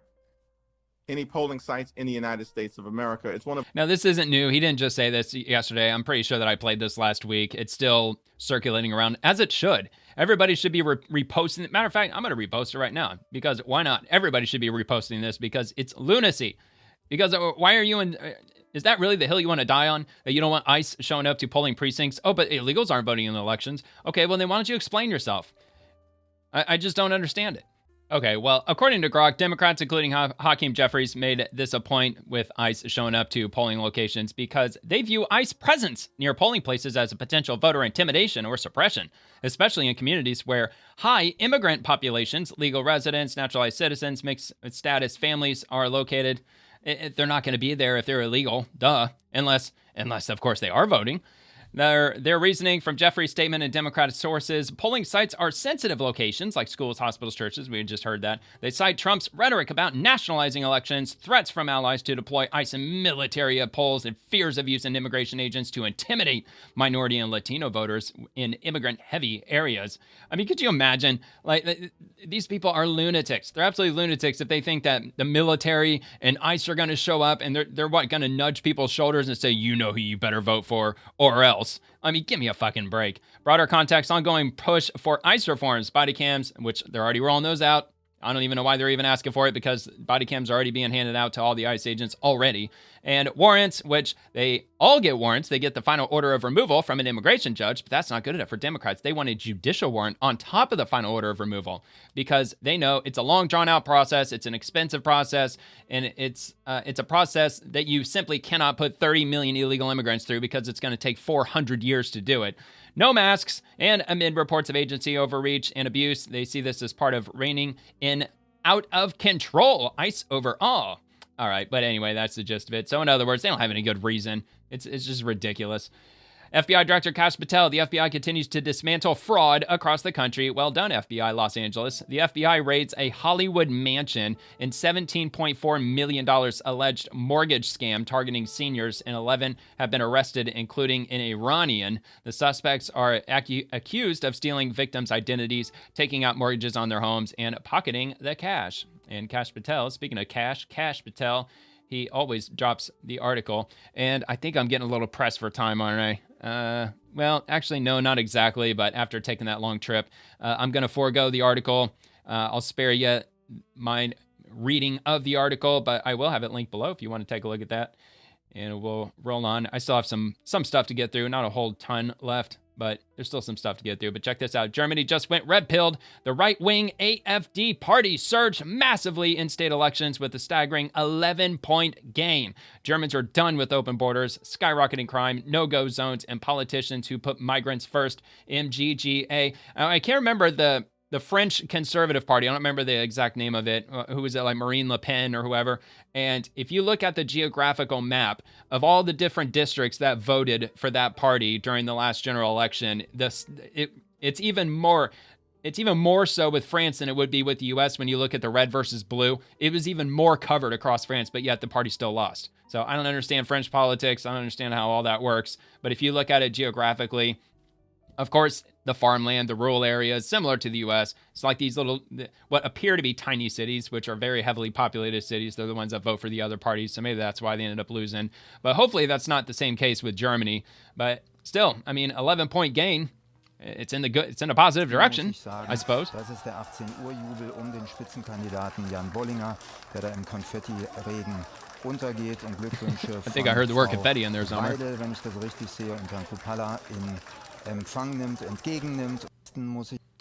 any polling sites in the United States of America. It's one of. Now, this isn't new. He didn't just say this yesterday. I'm pretty sure that I played this last week. It's still circulating around, as it should. Everybody should be reposting it. Matter of fact, I'm going to repost it right now, because why not? Everybody should be reposting this, because it's lunacy. Because why are you in... Is that really the hill you want to die on? That you don't want ICE showing up to polling precincts? Oh, but illegals aren't voting in the elections. Okay, well, then why don't you explain yourself? I just don't understand it. Okay, well, according to Grok, Democrats, including Hakeem Jeffries, made this a point with ICE showing up to polling locations because they view ICE presence near polling places as a potential voter intimidation or suppression, especially in communities where high immigrant populations, legal residents, naturalized citizens, mixed status families are located. They're not going to be there if they're illegal, duh, unless of course they are voting. Their reasoning from Jeffrey's statement and Democratic sources: polling sites are sensitive locations like schools, hospitals, churches. We just heard that. They cite Trump's rhetoric about nationalizing elections, threats from allies to deploy ICE and military at polls, and fears of using immigration agents to intimidate minority and Latino voters in immigrant-heavy areas. I mean, could you imagine? Like, these people are lunatics. They're absolutely lunatics if they think that the military and ICE are going to show up and they're what, going to nudge people's shoulders and say, you know who you better vote for, or else. I mean, give me a fucking break. Broader context: ongoing push for ICE reforms, body cams, which they're already rolling those out. I don't even know why they're even asking for it, because body cams are already being handed out to all the ICE agents already. And warrants, which they all get warrants. They get the final order of removal from an immigration judge, but that's not good enough for Democrats. They want a judicial warrant on top of the final order of removal, because they know it's a long, drawn-out process. It's an expensive process, and it's a process that you simply cannot put 30 million illegal immigrants through, because it's going to take 400 years to do it. No masks, and amid reports of agency overreach and abuse, they see this as part of reining in out of control ICE overall. All right, but anyway, that's the gist of it. So in other words, they don't have any good reason. It's just ridiculous. FBI Director Kash Patel: the FBI continues to dismantle fraud across the country. Well done, FBI Los Angeles. The FBI raids a Hollywood mansion in $17.4 million alleged mortgage scam targeting seniors, and 11 have been arrested, including an Iranian. The suspects are accused of stealing victims' identities, taking out mortgages on their homes, and pocketing the cash. And Kash Patel, speaking of Kash Patel, he always drops the article. And I think I'm getting a little pressed for time, aren't I? Well, actually, no, not exactly. But after taking that long trip, I'm going to forego the article. I'll spare you my reading of the article, but I will have it linked below if you want to take a look at that. And we'll roll on. I still have some stuff to get through. Not a whole ton left, but there's still some stuff to get through. But check this out. Germany just went red-pilled. The right-wing AfD party surged massively in state elections with a staggering 11-point gain. Germans are done with open borders, skyrocketing crime, no-go zones, and politicians who put migrants first. MGGA. I can't remember the French Conservative Party. I don't remember the exact name of it. Who was it, like Marine Le Pen or whoever? And if you look at the geographical map of all the different districts that voted for that party during the last general election, it's even more so with France than it would be with the U.S. when you look at the red versus blue. It was even more covered across France, but yet the party still lost. So I don't understand French politics. I don't understand how all that works. But if you look at it geographically, of course, the farmland, the rural areas, similar to the U.S. It's like these little, what appear to be tiny cities, which are very heavily populated cities. They're the ones that vote for the other parties, so maybe that's why they ended up losing. But hopefully that's not the same case with Germany. But still, I mean, 11-point gain. It's in a positive direction, I suppose. Das ist der 18 Uhr Jubel den Spitzenkandidaten Jan Bollinger, der da im Konfettiregen untergeht, und Glückwünsche I think I heard the word confetti in there somewhere. Weidel, wenn ich das richtig sehe, und Herrn Kupala in Empfang nimmt, entgegennimmt.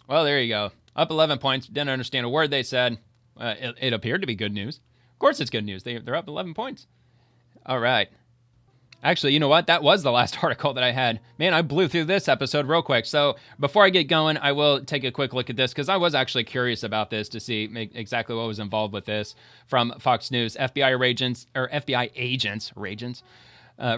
Well, there you go. Up 11 points. Didn't understand a word they said. It appeared to be good news. Of course it's good news. They're up 11 points. All right. Actually, you know what? That was the last article that I had. Man, I blew through this episode real quick. So before I get going, I will take a quick look at this, because I was actually curious about this to see exactly what was involved with this. From Fox News, FBI agents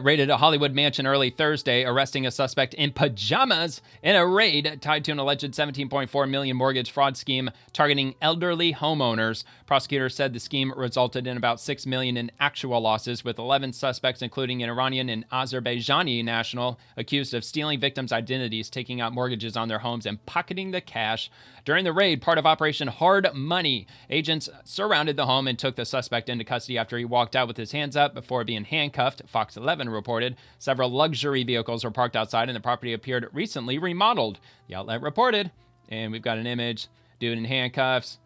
raided a Hollywood mansion early Thursday, arresting a suspect in pajamas in a raid tied to an alleged $17.4 million mortgage fraud scheme targeting elderly homeowners. Prosecutors said the scheme resulted in about $6 million in actual losses, with 11 suspects, including an Iranian and Azerbaijani national, accused of stealing victims' identities, taking out mortgages on their homes, and pocketing the cash. During the raid, part of Operation Hard Money, agents surrounded the home and took the suspect into custody after he walked out with his hands up before being handcuffed. Fox 11 reported several luxury vehicles were parked outside, and the property appeared recently remodeled. The outlet reported, and we've got an image, dude in handcuffs,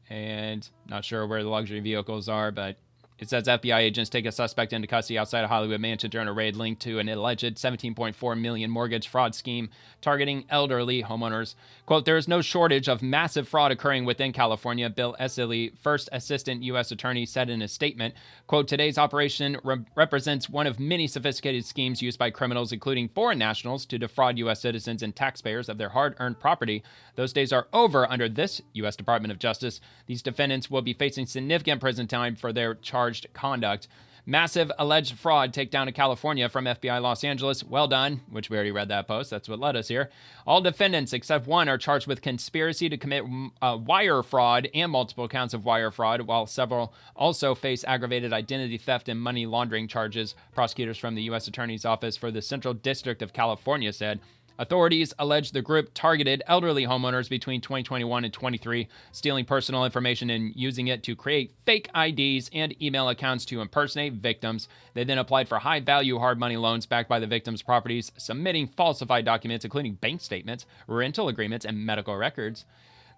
and not sure where the luxury vehicles are, but it says FBI agents take a suspect into custody outside a Hollywood mansion during a raid linked to an alleged $17.4 million mortgage fraud scheme targeting elderly homeowners. Quote, there is no shortage of massive fraud occurring within California, Bill Esseley, first assistant U.S. attorney, said in a statement. Quote, today's operation represents one of many sophisticated schemes used by criminals, including foreign nationals, to defraud U.S. citizens and taxpayers of their hard-earned property. Those days are over under this U.S. Department of Justice. These defendants will be facing significant prison time for their charged conduct. Massive alleged fraud takedown of California from FBI Los Angeles. Well done, which we already read that post. That's what led us here. All defendants except one are charged with conspiracy to commit wire fraud and multiple counts of wire fraud, while several also face aggravated identity theft and money laundering charges. Prosecutors from the U.S. Attorney's Office for the Central District of California said authorities allege the group targeted elderly homeowners between 2021 and 23, stealing personal information and using it to create fake IDs and email accounts to impersonate victims. They then applied for high-value hard money loans backed by the victims' properties, submitting falsified documents, including bank statements, rental agreements, and medical records.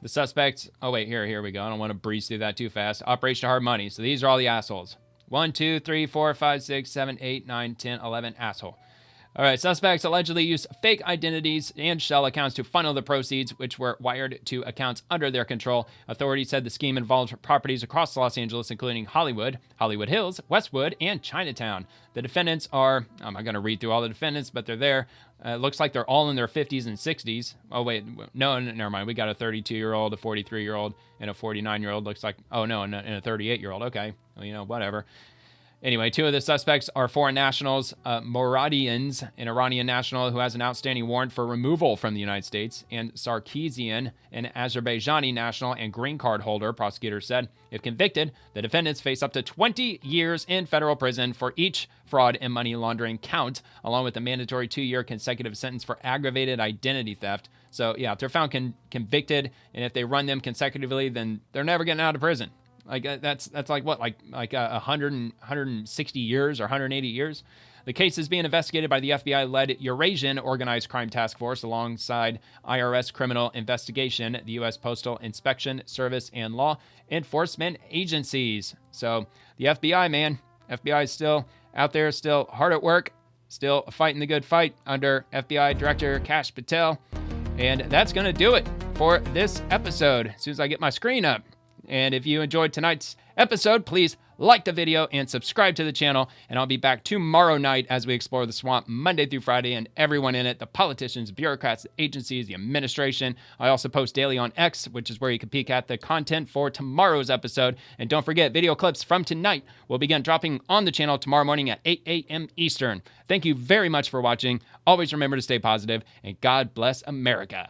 The suspects, oh wait, here we go. I don't want to breeze through that too fast. Operation Hard Money. So these are all the assholes. 1, 2, 3, 4, 5, 6, 7, 8, 9, 10, 11, asshole. All right, suspects allegedly used fake identities and shell accounts to funnel the proceeds, which were wired to accounts under their control. Authorities said the scheme involved properties across Los Angeles, including Hollywood, Hollywood Hills, Westwood, and Chinatown. The defendants are, I'm not going to read through all the defendants, but they're there. Looks like they're all in their 50s and 60s. Oh, wait, no, never mind. We got a 32-year-old, a 43-year-old, and a 49-year-old. Looks like, oh, no, and a 38-year-old. Okay, well, whatever. Anyway, two of the suspects are foreign nationals, Moradians, an Iranian national who has an outstanding warrant for removal from the United States, and Sarkeesian, an Azerbaijani national and green card holder, prosecutors said. If convicted, the defendants face up to 20 years in federal prison for each fraud and money laundering count, along with a mandatory 2-year consecutive sentence for aggravated identity theft. So, yeah, if they're found convicted, and if they run them consecutively, then they're never getting out of prison. Like that's like what, like 160 years or 180 years? The case is being investigated by the FBI-led Eurasian Organized Crime Task Force alongside IRS Criminal Investigation, the U.S. Postal Inspection Service, and law enforcement agencies. So the FBI, man, FBI is still out there, still hard at work, still fighting the good fight under FBI Director Kash Patel. And that's going to do it for this episode as soon as I get my screen up. And if you enjoyed tonight's episode, please like the video and subscribe to the channel. And I'll be back tomorrow night as we explore the swamp Monday through Friday and everyone in it, the politicians, bureaucrats, the agencies, the administration. I also post daily on X, which is where you can peek at the content for tomorrow's episode. And don't forget, video clips from tonight will begin dropping on the channel tomorrow morning at 8 a.m. Eastern. Thank you very much for watching. Always remember to stay positive, and God bless America.